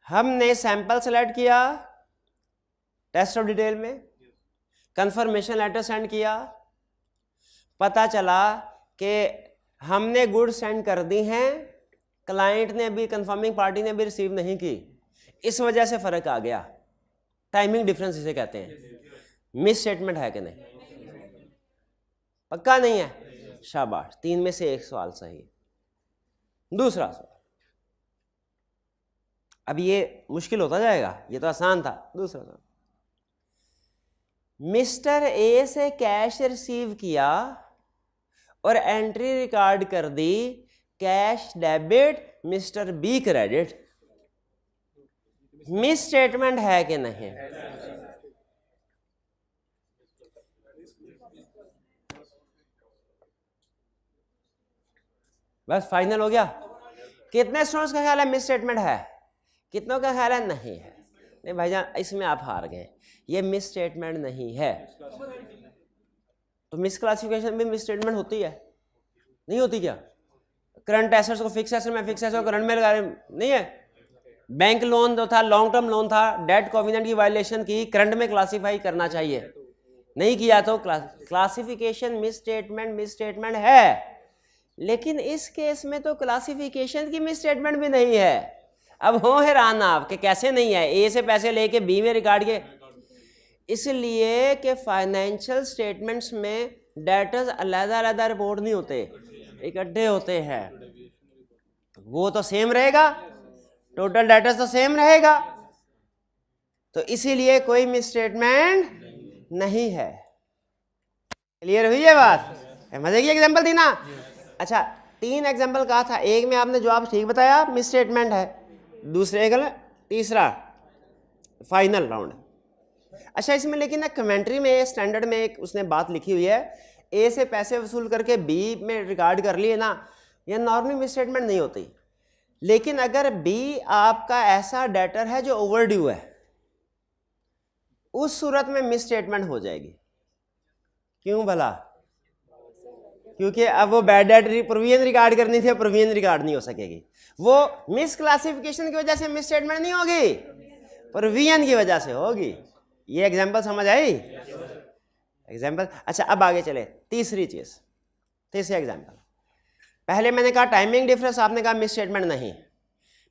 हमने सैंपल सेलेक्ट किया टेस्ट ऑफ डिटेल में, कंफर्मेशन लेटर सेंड किया, पता चला कि हमने गुड सेंड कर दी हैं, क्लाइंट ने भी, कंफर्मिंग पार्टी ने भी रिसीव नहीं की, इस वजह से फर्क आ गया। टाइमिंग डिफरेंस इसे कहते हैं। मिस स्टेटमेंट है कि नहीं? पक्का नहीं है? शाबाश, 3 में से 1 सवाल सही है। दूसरा सवाल, अब ये मुश्किल होता जाएगा, ये तो आसान था। दूसरा सवाल, मिस्टर ए से कैश रिसीव किया और एंट्री रिकॉर्ड कर दी, cash debit, mister B credit. Miss statement है कि नहीं? बस फाइनल हो गया। कितने स्टूडेंट्स का ख्याल है मिस स्टेटमेंट है? कितनों का ख्याल है नहीं है? नहीं भाईजान, इसमें आप हार गए, ये मिस स्टेटमेंट नहीं है। तो मिस क्लासिफिकेशन भी मिस स्टेटमेंट होती है, नहीं होती क्या? करंट एसेट्स को फिक्स एसेट में, फिक्स एसेट को करंट में लगा नहीं है। बैंक लोन जो था, लॉन्ग टर्म लोन था, डेट कोवेनेंट की वायलेशन की, करंट में क्लासिफाई करना चाहिए, नहीं किया तो क्लासिफिकेशन मिस स्टेटमेंट है। लेकिन इस केस में तो क्लासिफिकेशन की मिस स्टेटमेंट भी नहीं है। अब हो हैरान आप कि कैसे नहीं है, ए से पैसे लेके बी में रिकॉर्ड के, इसलिए कि फाइनेंशियल स्टेटमेंट्स में डेटर्स अलग-अलग रिपोर्ट नहीं होते, इकट्ठे होते हैं। वो तो सेम रहेगा, टोटल डेटर्स तो सेम रहेगा, तो इसीलिए कोई मिस स्टेटमेंट नहीं है। क्लियर हुई है बात? मजे की एग्जांपल थी ना। अच्छा, 3 एग्जांपल कहा था, एक में आपने जवाब ठीक बताया, मिस स्टेटमेंट है, दूसरे गलत, तीसरा फाइनल राउंड। अच्छा, इसमें लेकिन ना कमेंट्री में, स्टैंडर्ड में एक उसने बात लिखी हुई है, ए से पैसे वसूल करके बी में रिकॉर्ड कर लिए ना, यह नॉर्मली मिस स्टेटमेंट नहीं होती। लेकिन अगर बी आपका ऐसा डेटर है जो ओवरड्यू है, उस सूरत में मिस स्टेटमेंट हो जाएगी। क्यों भला? क्योंकि अब वो बैड डेट प्रोविजन रिकॉर्ड करनी थी, प्रोविजन रिकॉर्ड नहीं हो सकेगी। वो मिस क्लासिफिकेशन की वजह से मिस स्टेटमेंट नहीं होगी, प्रोविजन की वजह से होगी। ये एग्जांपल समझ आई? एग्जांपल। अच्छा, अब आगे चले, तीसरी चीज, तीसरी एग्जांपल। पहले मैंने कहा टाइमिंग डिफरेंस, आपने कहा मिस स्टेटमेंट नहीं।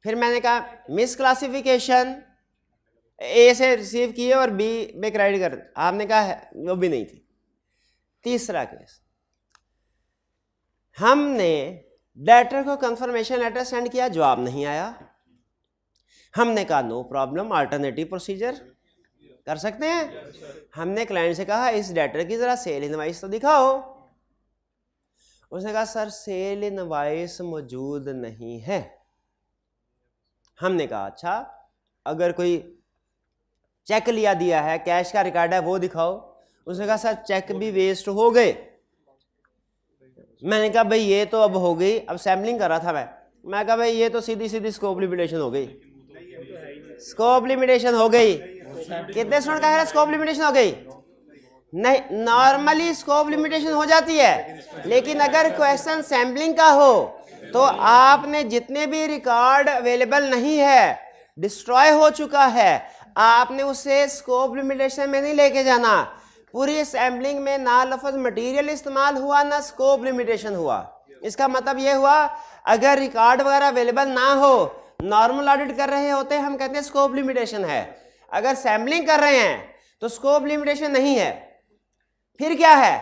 फिर मैंने कहा मिस क्लासिफिकेशन, ए से रिसीव किए और बी में क्रेडिट कर, आपने कहा है वो भी नहीं थी। तीसरा केस, हमने डेटर को कंफर्मेशन लेटर सेंड किया, जवाब नहीं आया, हमने कहा नो प्रॉब्लम, अल्टरनेटिव प्रोसीजर कर सकते हैं। हमने क्लाइंट से कहा इस डेटर की जरा सेल इनवाइस तो दिखाओ, उसने कहा सर सेल इनवाइस मौजूद नहीं है। हमने कहा अच्छा, अगर कोई चेक लिया दिया है, कैश का रिकॉर्ड है, वो दिखाओ। उसने कहा सर चेक भी वेस्ट हो गए। मैंने कहा भाई ये तो अब हो गई, अब सैम्पलिंग कर रहा था मैं कहा भाई ये तो सीधी सीधी स्कोप लिमिटेशन हो गई, स्कोप लिमिटेशन हो गई। कितने स्टूडेंट का है स्कोप लिमिटेशन हो गई? नहीं, नॉर्मली स्कोप लिमिटेशन हो जाती है, लेकिन अगर क्वेश्चन सैम्पलिंग का हो तो आपने जितने भी रिकॉर्ड अवेलेबल नहीं है, डिस्ट्रॉय हो चुका है, आपने उसे स्कोप लिमिटेशन में नहीं लेके जाना। पूरी सैम्पलिंग में ना लफ्ज मटेरियल इस्तेमाल हुआ, ना स्कोप लिमिटेशन हुआ, इसका मतलब ये हुआ अगर रिकॉर्ड वगैरह अवेलेबल ना हो, नॉर्मल ऑडिट कर रहे होते हैं, हम कहते हैं स्कोप लिमिटेशन है। अगर सैम्पलिंग कर रहे हैं तो स्कोप लिमिटेशन नहीं है। फिर क्या है,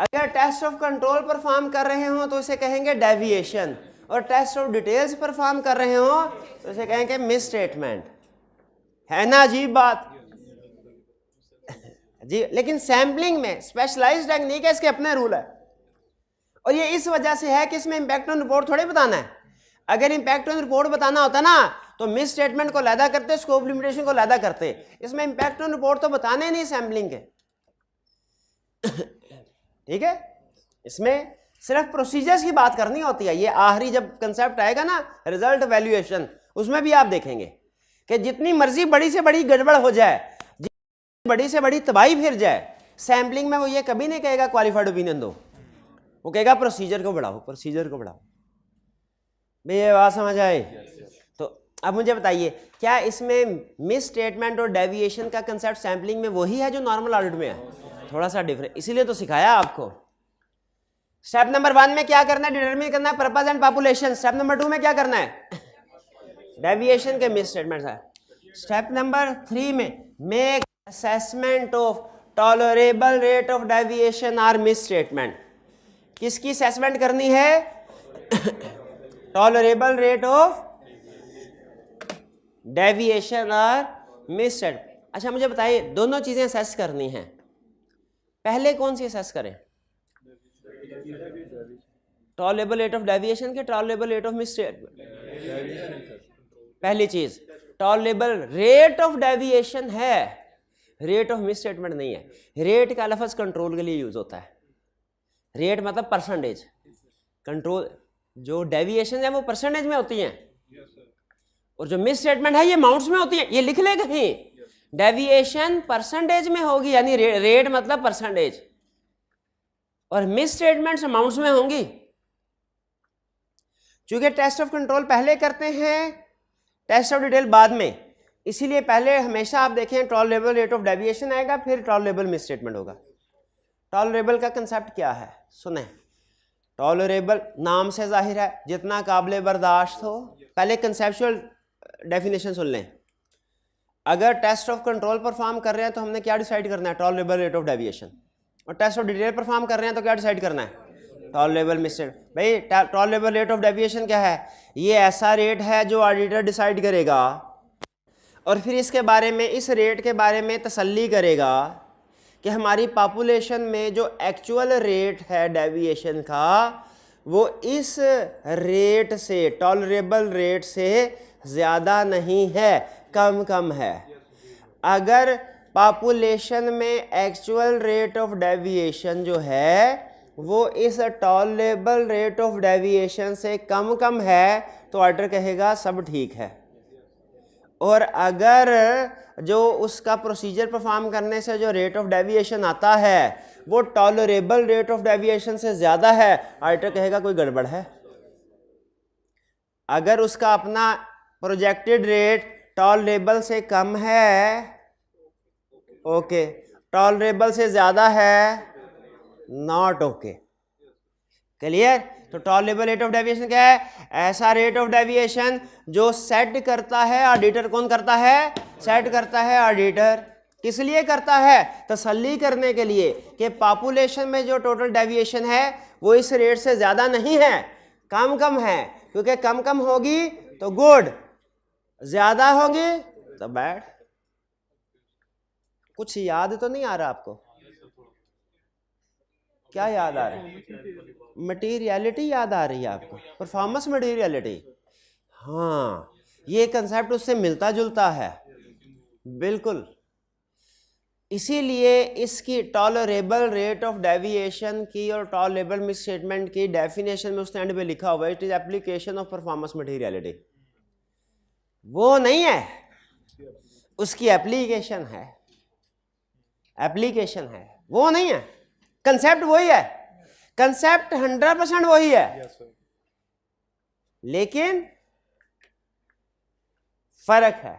अगर टेस्ट ऑफ कंट्रोल परफॉर्म कर रहे हो तो इसे कहेंगे डेविएशन, और टेस्ट ऑफ डिटेल्स परफॉर्म कर रहे हो तो इसे कहेंगे मिस स्टेटमेंट। है ना अजीब बात जी। लेकिन सैम्पलिंग में स्पेशलाइज्ड टेक्निक है, इसके अपने रूल है, और ये इस वजह से है कि इसमें इंपैक्ट ऑन रिपोर्ट थोड़े बताना है। अगर इंपैक्ट ऑन रिपोर्ट बताना होता ना तो मिस स्टेटमेंट को लैदा करते, स्कोप लिमिटेशन को लैदा करते। इसमें इंपैक्ट ऑन रिपोर्ट तो बताने नहीं सैम्पलिंग के। ठीक है, इसमें सिर्फ प्रोसीजर्स की बात करनी होती है। ये आखिरी जब कंसेप्ट आएगा ना रिजल्ट वैल्यूएशन, उसमें भी आप देखेंगे कि जितनी मर्जी बड़ी से बड़ी गड़बड़ हो जाए, बड़ी से बड़ी तबाही फिर जाए, सैम्पलिंग में वो ये कभी नहीं कहेगा क्वालिफाइड ओपिनियन दो, वो कहेगा प्रोसीजर को बढ़ाओ, प्रोसीजर को बढ़ाओ। भैया ये बात समझ आए? तो अब मुझे बताइए, क्या इसमें मिस स्टेटमेंट और डेविएशन का कंसेप्ट सैम्पलिंग में वही है जो नॉर्मल ऑडिट में है? थोड़ा सा डिफरेंट, इसीलिए तो सिखाया आपको। स्टेप नंबर 1 में क्या करना है, डिटरमिन करना है purpose and population. Step number 2 में क्या करना है, डेविएशन के मिस स्टेटमेंट है। स्टेप नंबर 3 में make assessment of tolerable rate of deviation or misstatement. किसकी असेसमेंट करनी है? टॉलरेबल रेट ऑफ डेविएशन और मिस स्टेटमेंट। अच्छा मुझे बताइए, दोनों चीजें असेस करनी हैं, पहले कौन सी असेस करें, टॉलरेबल रेट ऑफ डेविएशन के tolerable rate of miss statement? पहली चीज टॉलरेबल रेट ऑफ डेविएशन है, रेट ऑफ मिस स्टेटमेंट नहीं है। रेट का लफ्ज कंट्रोल के लिए यूज होता है। रेट मतलब परसेंटेज, कंट्रोल जो डेविएशन है वो परसेंटेज में होती हैं, और जो मिस स्टेटमेंट है ये अमाउंट्स में होती है। ये लिख ले कहीं, डेविएशन परसेंटेज में होगी, यानी रेट मतलब परसेंटेज, और मिस स्टेटमेंट्स अमाउंट्स में होंगी। चूंकि टेस्ट ऑफ कंट्रोल पहले करते हैं, टेस्ट ऑफ डिटेल बाद में, इसीलिए पहले हमेशा आप देखें टॉलरेबल रेट ऑफ डेविएशन आएगा, फिर टॉलरेबल मिस स्टेटमेंट होगा। टॉलरेबल का कंसेप्ट क्या है सुने। टॉलरेबल नाम से जाहिर है जितना काबिल बर्दाश्त हो। पहले कंसेप्चुअल डेफिनेशन सुन लें। अगर टेस्ट ऑफ कंट्रोल परफॉर्म कर रहे हैं तो हमने क्या डिसाइड करना है, टॉलरेबल रेट ऑफ डेविएशन, और टेस्ट ऑफ डिटेल परफॉर्म कर रहे हैं तो क्या डिसाइड करना है, टॉलरेबल मिस स्टेटमेंट। भाई टॉलरेबल रेट ऑफ डेविएशन क्या है, ये ऐसा रेट है जो ऑडिटर डिसाइड करेगा, और फिर इसके बारे में, इस रेट के बारे में तसल्ली करेगा कि हमारी पॉपुलेशन में जो एक्चुअल रेट है डेविएशन का वो इस रेट से, टॉलरेबल रेट से ज़्यादा नहीं है, कम कम है। अगर पॉपुलेशन में एक्चुअल रेट ऑफ डेविएशन जो है वो इस टॉलरेबल रेट ऑफ डेविएशन से कम कम है तो ऑडिटर कहेगा सब ठीक है। और अगर जो उसका प्रोसीजर परफॉर्म करने से जो रेट ऑफ डेविएशन आता है वो टॉलरेबल रेट ऑफ डेविएशन से ज़्यादा है, ऑडिटर कहेगा कोई गड़बड़ है। अगर उसका अपना प्रोजेक्टेड रेट टॉलरेबल से कम है, ओके, टॉलरेबल से ज़्यादा है, नॉट ओके। क्लियर? तो टॉलरेबल रेट ऑफ डेविएशन क्या है, ऐसा रेट ऑफ डेविएशन जो सेट करता है ऑडिटर। कौन करता है? सेट करता है ऑडिटर। किस लिए करता है? तसल्ली करने के लिए कि पॉपुलेशन में जो टोटल डेविएशन है वो इस रेट से ज़्यादा नहीं है, कम कम है। क्योंकि कम कम होगी तो गुड, ज़्यादा होगी तो बैड। कुछ याद तो नहीं आ रहा आपको? क्या याद आ रहा है? मटीरियलिटी याद आ रही है आपको, परफॉर्मेंस मटीरियलिटी। हाँ, ये कंसेप्ट उससे मिलता जुलता है बिल्कुल। इसीलिए इसकी टॉलरेबल रेट ऑफ डेविएशन की और टॉलरेबल मिस स्टेटमेंट की डेफिनेशन में उसने एंड पे लिखा हुआ है, it is application of performance materiality. वो नहीं है, उसकी एप्लीकेशन है, एप्लीकेशन है, वो नहीं है। कंसेप्ट वही है, कंसेप्ट 100% वही है, लेकिन फर्क है।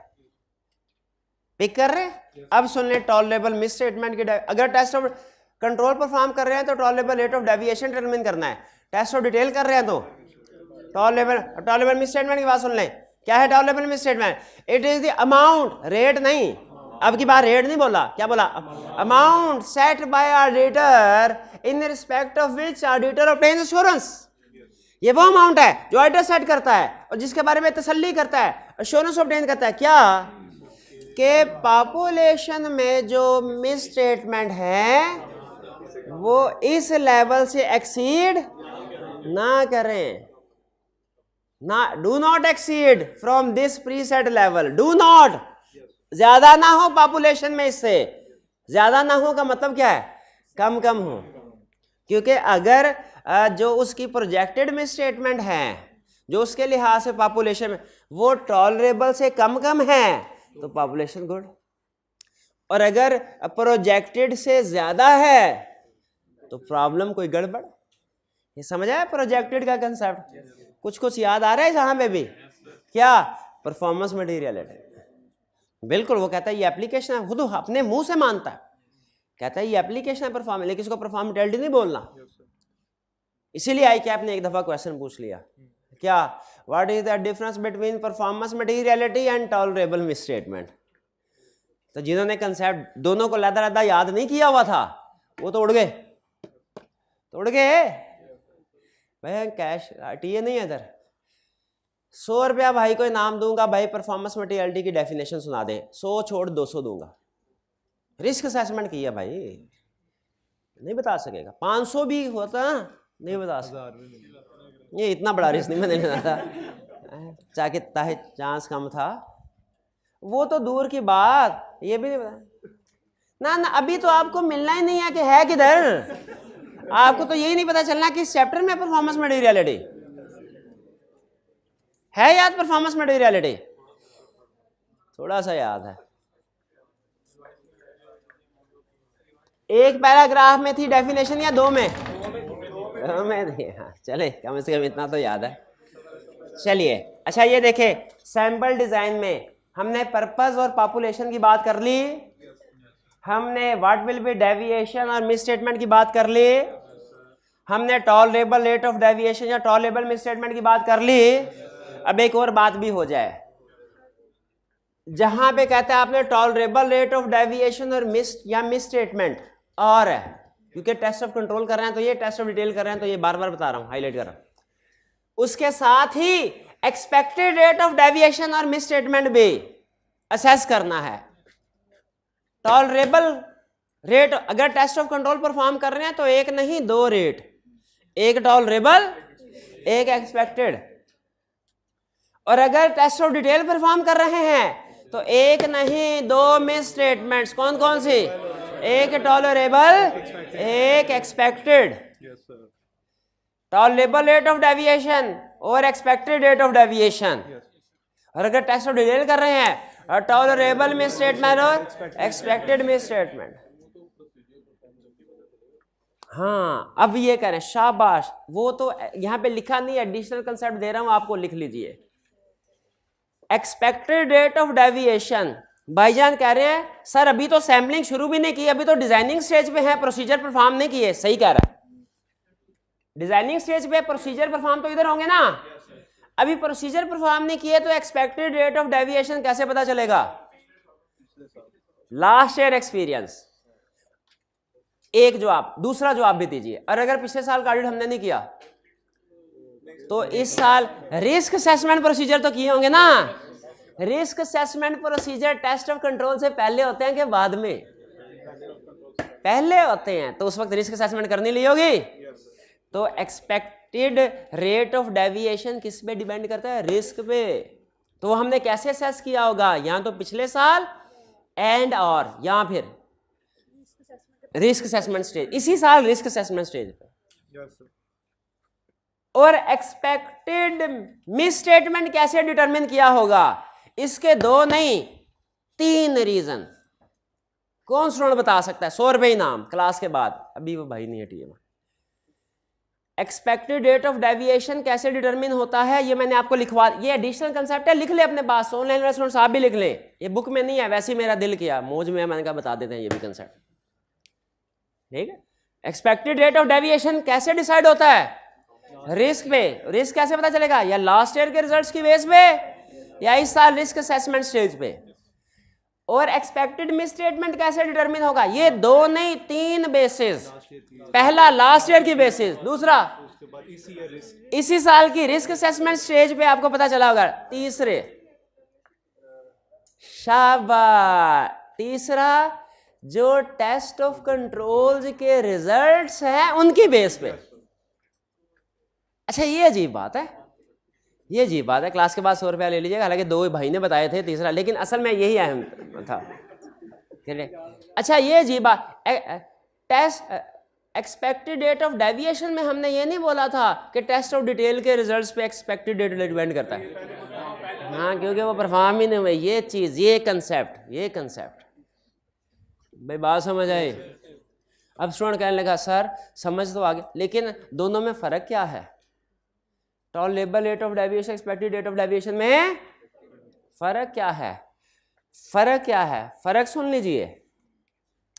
पिक कर रहे हैं? अब सुन ले टॉलरेबल मिस स्टेटमेंट की। अगर टेस्ट ऑफ कंट्रोल परफॉर्म कर रहे हैं तो tolerable rate of deviation determine करना है। टेस्ट ऑफ डिटेल कर रहे हैं तो टॉलरेबल मिसस्टेटमेंट की बात सुन लें। क्या है tolerable misstatement? It is the amount, rate नहीं, अब की बार रेट नहीं बोला, क्या बोला? Amount set bye auditor in respect of which auditor obtains assurance. ये वो अमाउंट है जो ऑडिटर सेट करता है और जिसके बारे में तसल्ली करता है, एश्योरेंस ऑब्टेन करता है। क्या कि पॉपुलेशन में जो मिसस्टेटमेंट है वो इस लेवल से एक्सीड ना करें, ना, do not exceed from this preset level, do not, ज्यादा ना हो पॉपुलेशन में, इससे ज्यादा ना हो का मतलब क्या है? कम कम हो। क्योंकि अगर जो उसकी प्रोजेक्टेड मिसस्टेटमेंट है जो उसके लिहाज से पॉपुलेशन में वो टॉलरेबल से कम कम है तो पॉपुलेशन गुड, और अगर प्रोजेक्टेड से ज्यादा है तो प्रॉब्लम कोई गड़बड़। ये समझ आया प्रोजेक्टेड का कंसेप्ट? कुछ याद आ रहा है जहां पे भी? क्या? परफॉर्मेंस मटेरियलिटी, बिल्कुल। वो कहता है ये एप्लीकेशन है, खुद अपने मुंह से मानता है, कहता है ये एप्लीकेशन है परफॉर्मेंस, लेकिन इसको परफॉर्मेंस मटेरियलिटी नहीं बोलना। इसीलिए आई कैप ने एक दफा क्वेश्चन पूछ लिया, क्या what is the difference between performance materiality and tolerable misstatement. तो जिन्होंने कंसेप्ट दोनों को लदा याद नहीं किया हुआ था वो तो उड़ गए, भाई कैश टीए नहीं है इधर। 100 रुपया भाई को इनाम दूंगा, भाई परफॉर्मेंस मटेरियलिटी की डेफिनेशन सुना दे, 100 छोड़ 200 दूंगा। रिस्क असेसमेंट किया भाई, नहीं बता सकेगा। 500 भी होता नहीं बता सकता, ये इतना बड़ा रिस्क नहीं मैं लेना था, चाहे चांस कम था, वो तो दूर की बात, ये भी नहीं बता ना। अभी तो आपको मिलना ही नहीं है कि है किधर, आपको तो यही नहीं पता चलना कि इस चैप्टर में परफॉर्मेंस मटेरियलिटी है याद। परफॉर्मेंस मटेरियलिटी थोड़ा सा याद है, एक पैराग्राफ में थी डेफिनेशन या दो में? दो में थी, हाँ चले, कम से कम इतना तो याद है। चलिए अच्छा, ये देखे सैंपल डिजाइन में हमने पर्पस और पॉपुलेशन की बात कर ली, हमने व्हाट विल बी डेविएशन और मिसस्टेटमेंट की बात कर ली, हमने टॉलरेबल रेट ऑफ डेविएशन या टॉलरेबल मिसस्टेटमेंट की बात कर ली। अब एक और बात भी हो जाए, जहां पे कहता है आपने टॉलरेबल रेट ऑफ डेविएशन और मिसस्टेटमेंट, और क्योंकि टेस्ट ऑफ कंट्रोल कर रहे हैं तो ये, टेस्ट ऑफ डिटेल कर रहे हैं तो ये, बार बार बता रहा हूं, हाईलाइट कर रहा हूं। उसके साथ ही एक्सपेक्टेड रेट ऑफ डेविएशन और मिसस्टेटमेंट भी असेस करना है। टॉलरेबल रेट, अगर टेस्ट ऑफ कंट्रोल परफॉर्म कर रहे हैं तो एक नहीं दो रेट, एक टॉलरेबल एक एक्सपेक्टेड, और अगर टेस्ट ऑफ डिटेल परफॉर्म कर रहे हैं तो एक नहीं दो मिस स्टेटमेंट्स। कौन कौन सी? एक टॉलरेबल एक expected, tolerable rate of deviation और एक्सपेक्टेड रेट ऑफ डेविएशन। और अगर टेस्ट ऑफ डिटेल कर रहे हैं टॉलरेबल मिस स्टेटमेंट और एक्सपेक्टेड मिस स्टेटमेंट। हाँ अब ये करें, शाबाश। वो तो यहां पे लिखा नहीं, एडिशनल कंसेप्ट दे रहा हूं आपको, लिख लीजिए। एक्सपेक्टेड रेट ऑफ डेविएशन, भाईजान कह रहे हैं सर अभी तो सैम्पलिंग शुरू भी नहीं की, अभी तो डिजाइनिंग स्टेज पे है, प्रोसीजर परफॉर्म नहीं किए। सही कह रहा है, डिजाइनिंग स्टेज पे प्रोसीजर परफॉर्म तो इधर होंगे ना, अभी प्रोसीजर परफॉर्म नहीं किए तो एक्सपेक्टेड रेट ऑफ डेविएशन कैसे पता चलेगा? Last year experience. एक जवाब, दूसरा जवाब भी दीजिए। और अगर पिछले साल का ऑडिट हमने नहीं किया तो इस साल रिस्क असेसमेंट प्रोसीजर तो किए होंगे ना। Risk assessment procedure test of control से पहले होते हैं कि बाद में? पहले होते हैं, तो उस वक्त रिस्क असेसमेंट करनी ली होगी। तो एक्सपेक्टेड रेट ऑफ डेविएशन किस पे डिपेंड करता है? रिस्क पे। तो हमने कैसे असेस किया होगा? या तो पिछले साल एंड और, या फिर रिस्क असेसमेंट स्टेज, इसी साल रिस्क असेसमेंट स्टेज पे। और एक्सपेक्टेड मिस स्टेटमेंट कैसे डिटरमिन किया होगा? इसके दो नहीं 3 रीजन। कौन स्टूडेंट बता सकता है? 100 रुपए इनाम क्लास के बाद। अभी वो भाई नहीं हटी है। एक्सपेक्टेड रेट ऑफ डेविएशन कैसे डिटरमिन होता है ये मैंने आपको लिखवा, ये एडिशनल कंसेप्ट है, लिख ले अपने पास। ऑनलाइन वाले स्टूडेंट्स आप भी लिख लें, ये बुक में नहीं है, वैसे ही मेरा दिल किया, मौज में मैंने कहा बता देते हैं ये भी कंसेप्ट। ठीक है, एक्सपेक्टेड रेट ऑफ डेविएशन कैसे डिसाइड होता है? रिस्क पे। रिस्क कैसे पता चलेगा? या लास्ट ईयर के रिजल्ट्स की बेस पे या इस साल रिस्क असेसमेंट स्टेज पे। और एक्सपेक्टेड मिस स्टेटमेंट कैसे डिटरमिन होगा? ये 2 नहीं 3 बेसिस। पहला लास्ट ईयर की बेसिस, दूसरा इसी साल की रिस्क असेसमेंट स्टेज पे आपको पता चला होगा, तीसरे शाबाश, तीसरा जो टेस्ट ऑफ कंट्रोल्स के रिजल्ट्स हैं उनकी बेस पे। अच्छा ये अजीब बात है, ये अजीब बात है। क्लास के बाद 100 रुपया ले लीजिएगा, हालांकि 2 भाई ने बताए थे तीसरा, लेकिन असल में यही अहम था। अच्छा ये अजीब बात, test expected date of deviation में हमने ये नहीं बोला था कि टेस्ट ऑफ डिटेल के रिजल्ट्स पे एक्सपेक्टेड डेट डिपेंड करता है। हाँ, क्योंकि वो परफॉर्म ही नहीं हुए। ये चीज़, ये कंसेप्ट भाई बात समझ आई? अब स्टूडेंट कहने लगा सर समझ तो आ गया, लेकिन दोनों में फ़र्क क्या है? Tolerable rate of deviation, expected rate of deviation में फ़र्क क्या है? फ़र्क क्या है? फ़र्क सुन लीजिए।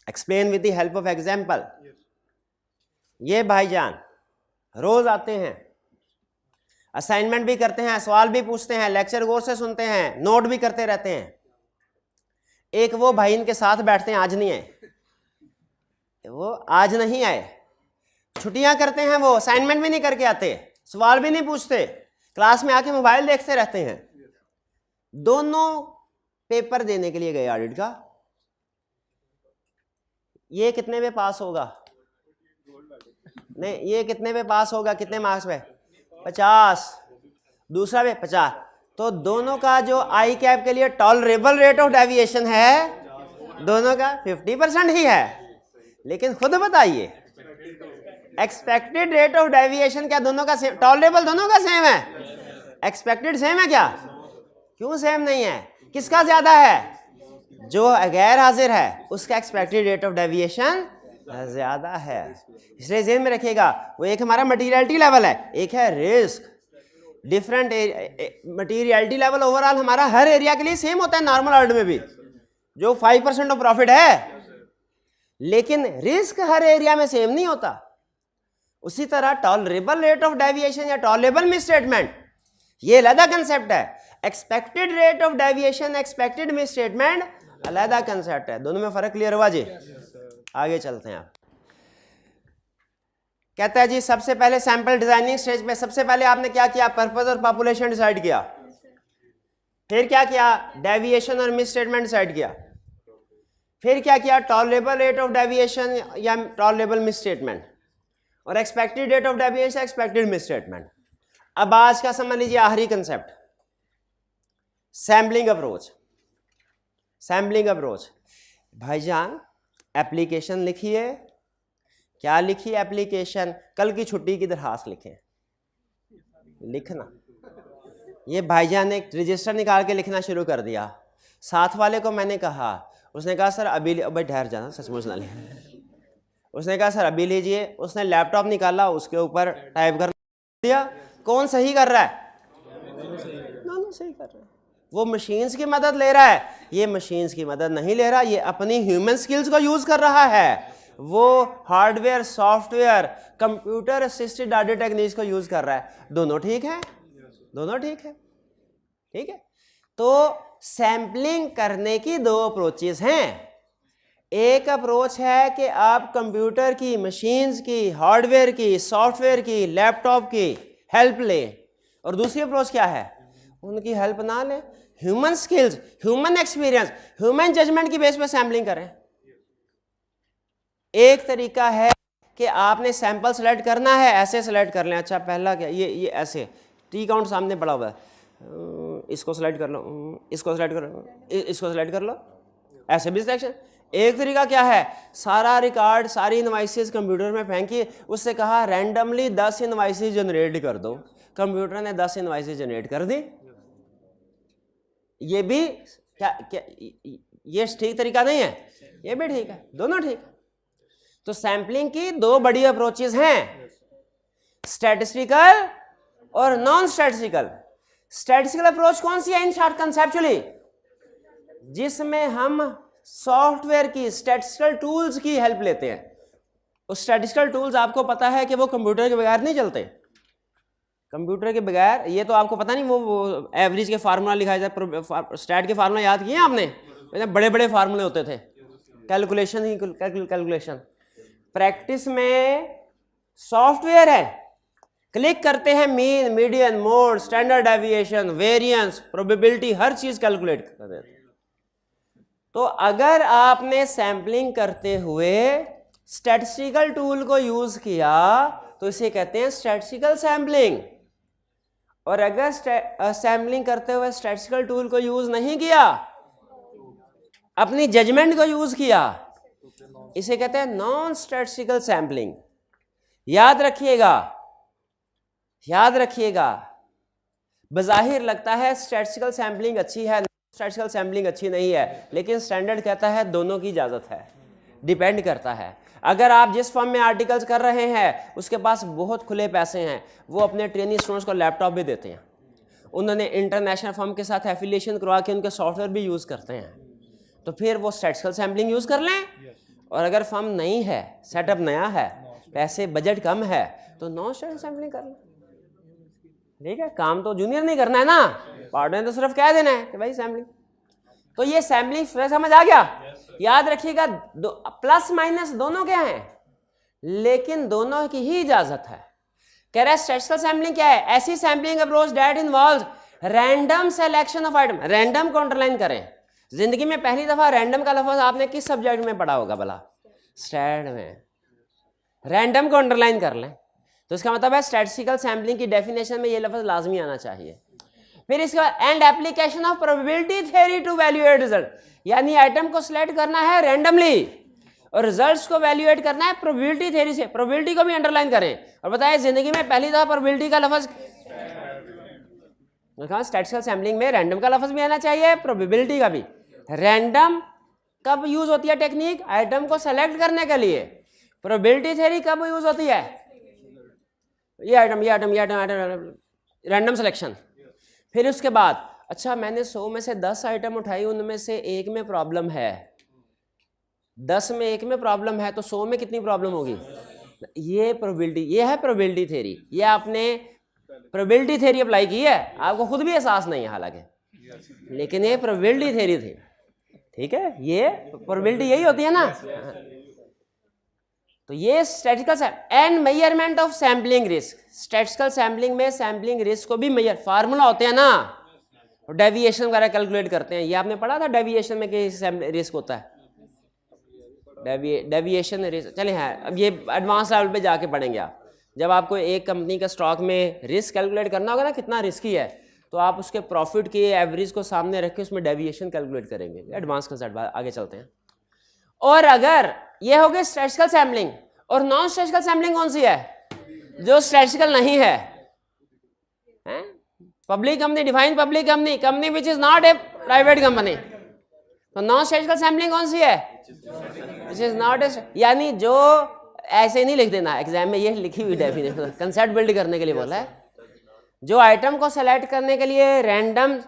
Explain with the help of example. ये भाईजान रोज आते हैं, असाइनमेंट भी करते हैं, सवाल भी पूछते हैं, लेक्चर गौर से सुनते हैं, नोट भी करते रहते हैं। एक वो भाई इनके साथ बैठते हैं, आज नहीं आए, वो आज नहीं आए, छुट्टियां करते हैं, वो असाइनमेंट भी नहीं करके आते, सवाल भी नहीं पूछते, क्लास में आके मोबाइल देखते रहते हैं। दोनों पेपर देने के लिए गए ऑडिट का। ये कितने में पास होगा? नहीं, ये कितने पे पास होगा? कितने मार्क्स पे? 50। दूसरा पे 50। तो दोनों का जो आई कैप के लिए टॉलरेबल रेट ऑफ डेविएशन है, दोनों का 50% ही है। लेकिन खुद बताइए, एक्सपेक्टेड रेट ऑफ डेविएशन क्या दोनों का सेम? टॉलरेबल दोनों का सेम है? एक्सपेक्टेड सेम है क्या? क्यों सेम नहीं है? किसका ज्यादा है? जो गैर हाजिर है उसका एक्सपेक्टेड रेट ऑफ डेविएशन ज्यादा है। इसलिए ज़हन में रखिएगा, वो एक हमारा मटीरियलिटी लेवल है, एक है risk. Different materiality level overall हमारा हर एरिया के लिए सेम होता है, नॉर्मल ऑर्डर में भी जो 5% ऑफ प्रॉफिट है, लेकिन रिस्क हर एरिया में सेम नहीं होता। उसी तरह टॉलरेबल रेट ऑफ डेविएशन या टॉलरेबल मिस स्टेटमेंट, ये अलग कंसेप्ट है। Expected rate of deviation, expected miss statement अलग कंसेप्ट है। दोनों में फर्क क्लियर हुआ जी? आगे चलते हैं। आप कहता है जी सबसे पहले सैंपल डिजाइनिंग स्टेज में सबसे पहले आपने क्या किया? पर्पस और पॉपुलेशन डिसाइड किया। फिर क्या किया? डेविएशन और मिस स्टेटमेंट डिसाइड किया। फिर क्या किया? टॉलरेबल रेट ऑफ डेविएशन या टॉलरेबल मिस स्टेटमेंट, और expected rate of deviation, expected miss statement. अब आज का समझ लीजिए आखिरी concept, sampling approach. Sampling approach भाईजान, एप्लीकेशन लिखिए। क्या लिखिए? एप्लीकेशन। कल की छुट्टी की दरखास्त लिखें, लिखना। ये भाईजान ने एक रजिस्टर निकाल के लिखना शुरू कर दिया। साथ वाले को मैंने कहा, उसने कहा सर अभी भाई ठहर जाना, सचमुच ना ले। उसने कहा सर अभी लीजिए। उसने लैपटॉप निकाला, उसके ऊपर टाइप कर दिया। कौन सही कर रहा है? दोनों सही कर रहे हैं। वो मशीन्स की मदद ले रहा है, ये मशीन्स की मदद नहीं ले रहा, ये अपनी ह्यूमन स्किल्स को यूज कर रहा है। वो hardware, software, computer assisted data techniques को यूज कर रहा है। दोनों ठीक है, दोनों ठीक है, ठीक है। तो सैम्पलिंग करने की 2 अप्रोचेस हैं। एक अप्रोच है कि आप कंप्यूटर की, मशीन्स की, हार्डवेयर की, सॉफ्टवेयर की, लैपटॉप की हेल्प लें, और दूसरी अप्रोच क्या है? उनकी हेल्प ना लें, human skills, human experience, human judgement की बेस पे सैम्पलिंग करें। एक तरीका है कि आपने सैंपल सेलेक्ट करना है, ऐसे सेलेक्ट कर लें। अच्छा पहला क्या? ये ऐसे टी काउंट सामने पड़ा हुआ है, इसको सेलेक्ट कर लो, इसको सेलेक्ट कर लो, इसको सेलेक्ट कर लो, ऐसे भी सिलेक्शन। एक तरीका क्या है? सारा रिकॉर्ड, सारी इनवाइसेस कंप्यूटर में फेंकी, उससे कहा रैंडमली 10 इनवाइसेस जनरेट कर दो। कंप्यूटर ने 10 इनवाइसेस जनरेट कर दी। ये भी क्या ये ठीक तरीका नहीं है? ये भी ठीक है, दोनों ठीक है। तो सैम्पलिंग की 2 बड़ी अप्रोचेस हैं, स्टैटिस्टिकल और नॉन स्टैटिस्टिकल। स्टैटिस्टिकल अप्रोच कौन सी है? इन शॉर्ट कंसेप्चुअली, जिसमें हम सॉफ्टवेयर की, स्टैटिस्टिकल टूल्स की हेल्प लेते हैं। उस स्टैटिस्टिकल टूल्स आपको पता है कि वो कंप्यूटर के बगैर नहीं चलते। कंप्यूटर के बगैर, ये तो आपको पता नहीं, वो एवरेज के फार्मूला लिखा जाता है, स्टैट के फार्मूला याद किए आपने, बड़े बड़े फार्मूले होते थे, कैलकुलेशन ही कैलकुलेशन। प्रैक्टिस में सॉफ्टवेयर है, क्लिक करते हैं mean, median, mode, standard deviation, variance, probability, हर चीज कैलकुलेट कर देते हैं। तो अगर आपने सैंपलिंग करते हुए स्टैटिस्टिकल टूल को यूज किया तो इसे कहते हैं स्टैटिस्टिकल सैंपलिंग, और अगर सैंपलिंग करते हुए स्टैटिस्टिकल टूल को यूज नहीं किया, अपनी जजमेंट को यूज किया, इसे कहते हैं नॉन स्टैटिस्टिकल सैंपलिंग। याद रखिएगा, याद रखिएगा, बज़ाहिर लगता है स्टैटिस्टिकल सैंपलिंग अच्छी है, स्टैटिस्टिकल सैंपलिंग अच्छी नहीं है, लेकिन स्टैंडर्ड कहता है दोनों की इजाजत है, डिपेंड करता है। अगर आप जिस फर्म में आर्टिकल्स कर रहे हैं उसके पास बहुत खुले पैसे हैं, वो अपने ट्रेनी स्टूडेंट्स को लैपटॉप भी देते हैं, उन्होंने इंटरनेशनल फर्म के साथ एफिलिएशन करवा के उनके सॉफ्टवेयर भी यूज़ करते हैं, तो फिर वो स्टैटिस्टिकल सैंपलिंग यूज़ कर लें। और अगर फर्म नहीं है, सेटअप नया है, पैसे बजट कम है, तो नॉन स्टैटिस्टिकल सैंपलिंग कर लें। ठीक है, काम तो जूनियर नहीं करना है ना, पार्टनर ने तो सिर्फ कह देना है कि भाई सैंपलिंग। तो ये सैंपलिंग समझ आ गया। याद रखिएगा, प्लस माइनस दोनों क्या हैं, लेकिन दोनों की ही इजाजत है। कह रहा है स्टैटिस्टिकल सैंपलिंग क्या है, ऐसी sampling approach that involves random selection of item. Random को अंडरलाइन करें, जिंदगी में पहली दफा रैंडम का लफ्ज आपने किस सब्जेक्ट में पढ़ा होगा भला? स्टैट में। रैंडम को अंडरलाइन कर लें, तो इसका मतलब है स्टैटिस्टिकल सैंपलिंग की डेफिनेशन में ये लफ्ज लाजमी आना चाहिए। फिर इसके बाद and application of probability theory to evaluate result, यानी आइटम को सिलेक्ट करना है रैंडमली और रिजल्ट्स को वैल्यूएट करना है प्रोबेबिलिटी थ्योरी से। प्रोबेबिलिटी को भी अंडरलाइन करें और बताएं जिंदगी में पहली दफा प्रोबेबिलिटी का लफ्ज, स्टैटिस्टिकल सैंपलिंग में रैंडम का लफ्ज भी आना चाहिए, प्रोबेबिलिटी का भी। रैंडम कब यूज होती है टेक्निक? आइटम को सेलेक्ट करने के लिए। प्रोबेबिलिटी थ्योरी कब यूज होती है? ये आइटम, ये आइटम, ये आइटम, रैंडम सिलेक्शन। फिर उसके बाद अच्छा मैंने 100 में से 10 आइटम उठाई, उनमें से एक में प्रॉब्लम है, 10 में एक में प्रॉब्लम है, तो 100 में कितनी प्रॉब्लम होगी? ये प्रोबेबिलिटी, ये है प्रोबेबिलिटी थ्योरी। ये आपने प्रोबेबिलिटी थ्योरी अप्लाई की है, आपको खुद भी एहसास नहीं है हालांकि, लेकिन ये प्रोबेबिलिटी थ्योरी थी। ठीक है, ये प्रोबेबिलिटी यही होती है ना। तो ये statistical and measurement of sampling risk. Statistical sampling में सैंपलिंग रिस्क को भी मेजर, फार्मूला होते हैं ना, और डेविएशन वगैरह कैलकुलेट करते हैं। ये आपने पढ़ा था डेविएशन में कि रिस्क होता है, डेविएशन रिस्क। चलिए हाँ, अब ये एडवांस लेवल पे जाके पढ़ेंगे आप। जब आपको एक कंपनी का स्टॉक में रिस्क कैलकुलेट करना होगा ना, कितना रिस्की है, तो आप उसके प्रॉफिट के एवरेज को सामने रख के उसमें डेविएशन कैलकुलेट करेंगे। एडवांस कंसेप्ट, आगे चलते हैं। और अगर ये हो गई स्टैटिस्टिकल सैंपलिंग, और नॉन स्टैटिस्टिकल सैंपलिंग कौन सी है? जो स्टैटिस्टिकल नहीं है, public company, define public company, company which is not a private company. तो नॉन स्टैटिस्टिकल सैंपलिंग कौन सी है? विच इज नॉट ए, यानी जो ऐसे नहीं लिख देना एग्जाम में, ये लिखी हुई डेफिनेशन कंसेप्ट बिल्ड करने के लिए बोला है। जो आइटम को सेलेक्ट करने के लिए रैंडम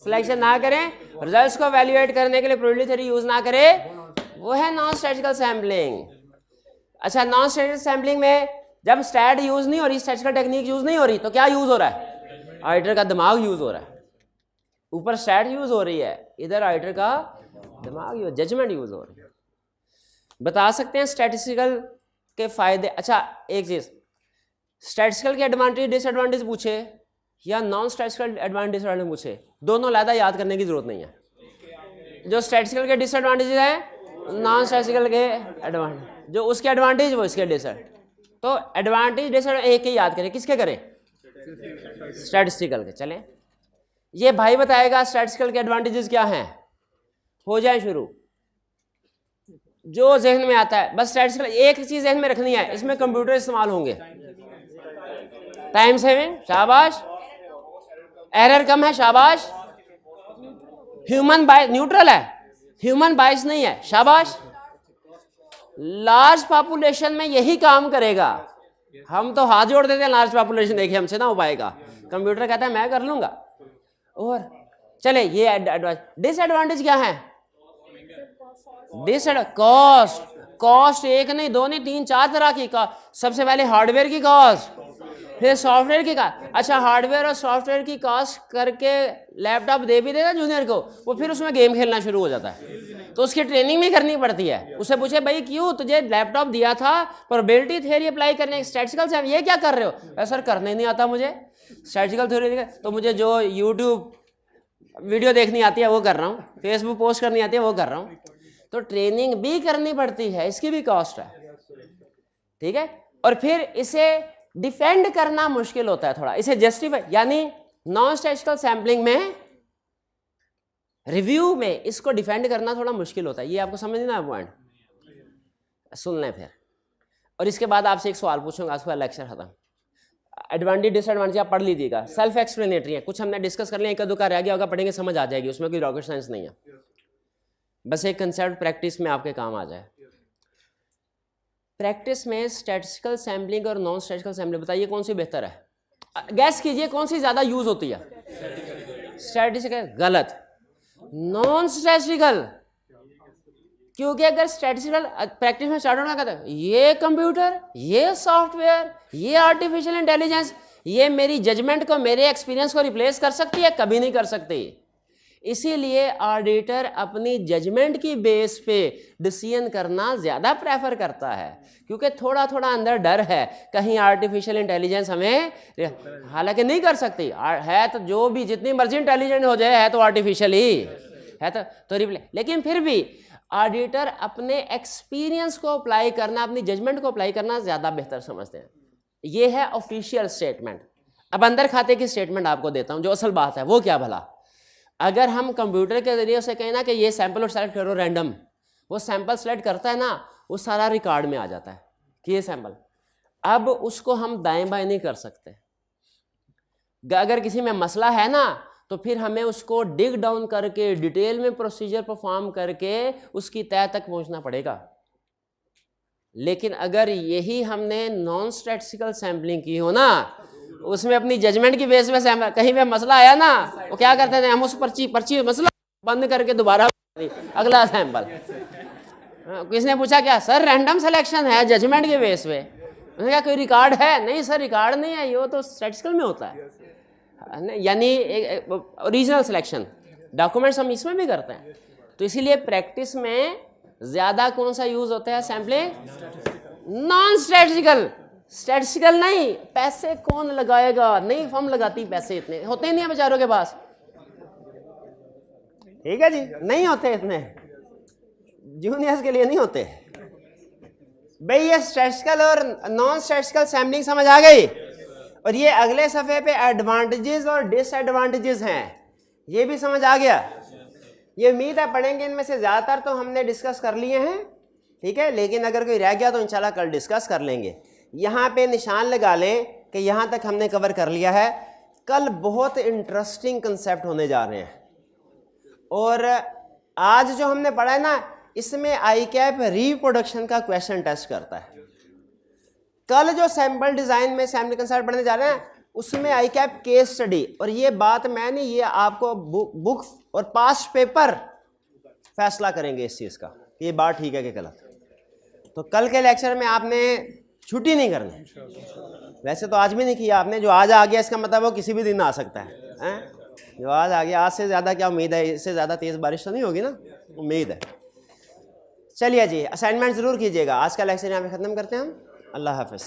सिलेक्शन ना करें, रिजल्ट्स को वैल्यूएट करने के लिए प्रोबेबिलिटी थ्योरी यूज ना करें, वो है नॉन स्टैटिस्टिकल सैंपलिंग। अच्छा, नॉन स्टैटिस्टिकल सैंपलिंग में जब स्टैट यूज नहीं हो रही, स्टैटिस्टिकल टेक्निक यूज नहीं हो रही, तो क्या यूज हो रहा है? आइटर का दिमाग यूज हो रहा है। ऊपर स्टैट यूज हो रही है, इधर आइटर का दिमाग, जजमेंट यूज हो रही है। बता सकते हैं स्टैटिस्टिकल के फायदे? अच्छा एक चीज, स्टैटिस्टिकल के एडवांटेज डिसएडवांटेज पूछे या नॉन स्टैटिस्टिकल एडवांटेज डिसएडवांटेज पूछे, दोनों अलग याद करने की जरूरत नहीं है। जो स्टैटिस्टिकल के डिसएडवांटेजेस हैं, नॉन स्टैटिस्टिकल के एडवांटेज, जो उसके एडवांटेज वो इसके डिसएडवांटेज। तो एडवांटेज डिसएडवांटेज एक ही याद करें, किसके करें? स्टैटिस्टिकल के। चलें, ये भाई बताएगा स्टैटिस्टिकल के एडवांटेजेस क्या हैं। हो जाए शुरू, जो जहन में आता है। बस स्टैटिस्टिकल एक चीज जहन में रखनी है, इसमें कंप्यूटर इस्तेमाल होंगे। टाइम सेविंग, शाबाश। एरर कम है, शाबाश। ह्यूमन बायस, न्यूट्रल है, ह्यूमन बायस नहीं है, शाबाश। लार्ज पॉपुलेशन में यही काम करेगा। हम तो हाथ जोड़ देते हैं, लार्ज पॉपुलेशन देखिए हमसे ना हो पाएगा, कंप्यूटर कहता है मैं कर लूंगा। और चले, ये एडवांटेज। डिसएडवांटेज क्या है? कॉस्ट, कॉस्ट एक नहीं, दो नहीं, 3-4 तरह की। सबसे पहले हार्डवेयर की कॉस्ट, फिर सॉफ्टवेयर की कास्ट, अच्छा हार्डवेयर और सॉफ्टवेयर की कास्ट करके लैपटॉप दे भी देगा जूनियर को, वो फिर उसमें गेम खेलना शुरू हो जाता है, तो उसकी ट्रेनिंग भी करनी पड़ती है। उससे पूछे भाई क्यों तुझे लैपटॉप दिया था, प्रोबेबिलिटी थ्योरी अप्लाई करने, स्टैटिस्टिकल से ये क्या कर रहे हो? सर करने नहीं आता मुझे स्टैटिस्टिकल थ्योरी, तो मुझे जो यूट्यूब वीडियो देखनी आती है वो कर रहा हूँ, फेसबुक पोस्ट करनी आती है वो कर रहा हूँ। तो ट्रेनिंग भी करनी पड़ती है, इसकी भी कॉस्ट है, ठीक है। और फिर इसे डिफेंड करना मुश्किल होता है थोड़ा, इसे जस्टिफाई, यानी नॉन स्टैटिस्टिकल सैम्पलिंग में, रिव्यू में इसको डिफेंड करना थोड़ा मुश्किल होता है। ये आपको समझ ना पॉइंट, सुन लें फिर। और इसके बाद आपसे एक सवाल पूछूंगा, उसका लेक्चर खत्म। एडवांटेज डिसएडवांटेज आप पढ़ लीजिएगा, सेल्फ एक्सप्लेनेटरी है, कुछ हमने डिस्कस कर लिया, एक दुका रह गया होगा, पढ़ेंगे समझ आ जाएगी, उसमें कोई रॉकेट साइंस नहीं है, बस एक कंसेप्ट प्रैक्टिस में आपके काम आ जाए। प्रैक्टिस में स्टैटिस्टिकल सैम्पलिंग और नॉन स्टैटिस्टिकल सैम्पलिंग, बताइए कौन सी बेहतर है? गैस कीजिए कौन सी ज्यादा यूज होती है? स्टैटिस्टिकल। गलत, नॉन स्टैटिस्टिकल। क्योंकि अगर स्टैटिस्टिकल प्रैक्टिस में स्टार्ट होना कहता है ये कंप्यूटर, ये सॉफ्टवेयर, ये आर्टिफिशियल इंटेलिजेंस, ये मेरी जजमेंट को, मेरे एक्सपीरियंस को रिप्लेस कर सकती है? कभी नहीं कर सकती। इसीलिए ऑडिटर अपनी जजमेंट की बेस पे डिसीजन करना ज़्यादा प्रेफर करता है, क्योंकि थोड़ा थोड़ा अंदर डर है कहीं आर्टिफिशियल इंटेलिजेंस हमें, हालांकि नहीं कर सकती है, तो जो भी जितनी मर्जी इंटेलिजेंट हो जाए है तो आर्टिफिशियल ही है, तो रिप्ले, लेकिन फिर भी ऑडिटर अपने एक्सपीरियंस को अप्लाई करना, अपनी जजमेंट को अप्लाई करना ज़्यादा बेहतर समझते हैं। ये है ऑफिशियल स्टेटमेंट। अब अंदर खाते की स्टेटमेंट आपको देता हूँ, जो असल बात है वो क्या भला। अगर हम कंप्यूटर के जरिए उसे कहें ना कि ये सैंपल सेलेक्ट करो रैंडम, वो सैंपल सेलेक्ट करता है ना, वो सारा रिकॉर्ड में आ जाता है कि ये सैंपल। अब उसको हम दाएं बाएं नहीं कर सकते। अगर किसी में मसला है ना, तो फिर हमें उसको डिग डाउन करके डिटेल में प्रोसीजर परफॉर्म करके उसकी तह तक पहुंचना पड़ेगा। लेकिन अगर यही हमने नॉन स्टैटिस्टिकल सैम्पलिंग की हो ना, उसमें अपनी जजमेंट की बेस पे सैंपल, कहीं पे मसला आया ना, वो क्या करते थे, हम उस पर्ची मसला बंद करके दोबारा अगला सैंपल। किसने पूछा क्या सर रैंडम सिलेक्शन है जजमेंट के बेस पे? उन्होंने कहा कोई रिकॉर्ड है? नहीं सर रिकॉर्ड नहीं है, ये तो स्टैटिस्टिकल में होता है, यानी ओरिजिनल सिलेक्शन। डॉक्यूमेंट्स हम इसमें भी करते हैं। तो इसीलिए प्रैक्टिस में ज्यादा कौन सा यूज होता है सैम्पलिंग? Non statistical. स्टैटिस्टिकल नहीं, पैसे कौन लगाएगा? नहीं फर्म लगाती पैसे, इतने होते ही नहीं है बेचारों के पास, ठीक है जी, नहीं होते इतने, जूनियर्स के लिए नहीं होते भाई। ये स्टैटिस्टिकल और नॉन स्टैटिस्टिकल सैम्पलिंग समझ आ गई। और ये अगले सफ़े पे एडवांटेजेस और डिसएडवांटेजेस हैं, ये भी समझ आ गया। ये उम्मीद है पढ़ेंगे, इनमें से ज़्यादातर तो हमने डिस्कस कर लिए हैं, ठीक है, लेकिन अगर कोई रह गया तो इंशाल्लाह कल डिस्कस कर लेंगे। यहाँ पे निशान लगा लें कि यहाँ तक हमने कवर कर लिया है। कल बहुत इंटरेस्टिंग कंसेप्ट होने जा रहे हैं, और आज जो हमने पढ़ा है ना, इसमें आईकैप रिप्रोडक्शन का क्वेश्चन टेस्ट करता है। कल जो सैंपल डिजाइन में सैंपल कंसेप्ट पढ़ने जा रहे हैं, उसमें आईकैप केस स्टडी, और ये बात मैं नहीं, ये आपको बुक और पास्ट पेपर फैसला करेंगे इस चीज़ का कि ये बात ठीक है कि गलत। तो कल के लेक्चर में आपने छुट्टी नहीं करनी। वैसे तो आज भी नहीं किया आपने, जो आज आ गया इसका मतलब वो किसी भी दिन आ सकता है, जो आज आ गया। आज से ज़्यादा क्या उम्मीद है, इससे ज़्यादा तेज़ बारिश तो नहीं होगी ना, उम्मीद है। चलिए जी, असाइनमेंट ज़रूर कीजिएगा। आज का लेक्चर यहाँ पे ख़त्म करते हैं हम। अल्लाह हाफ़िज़।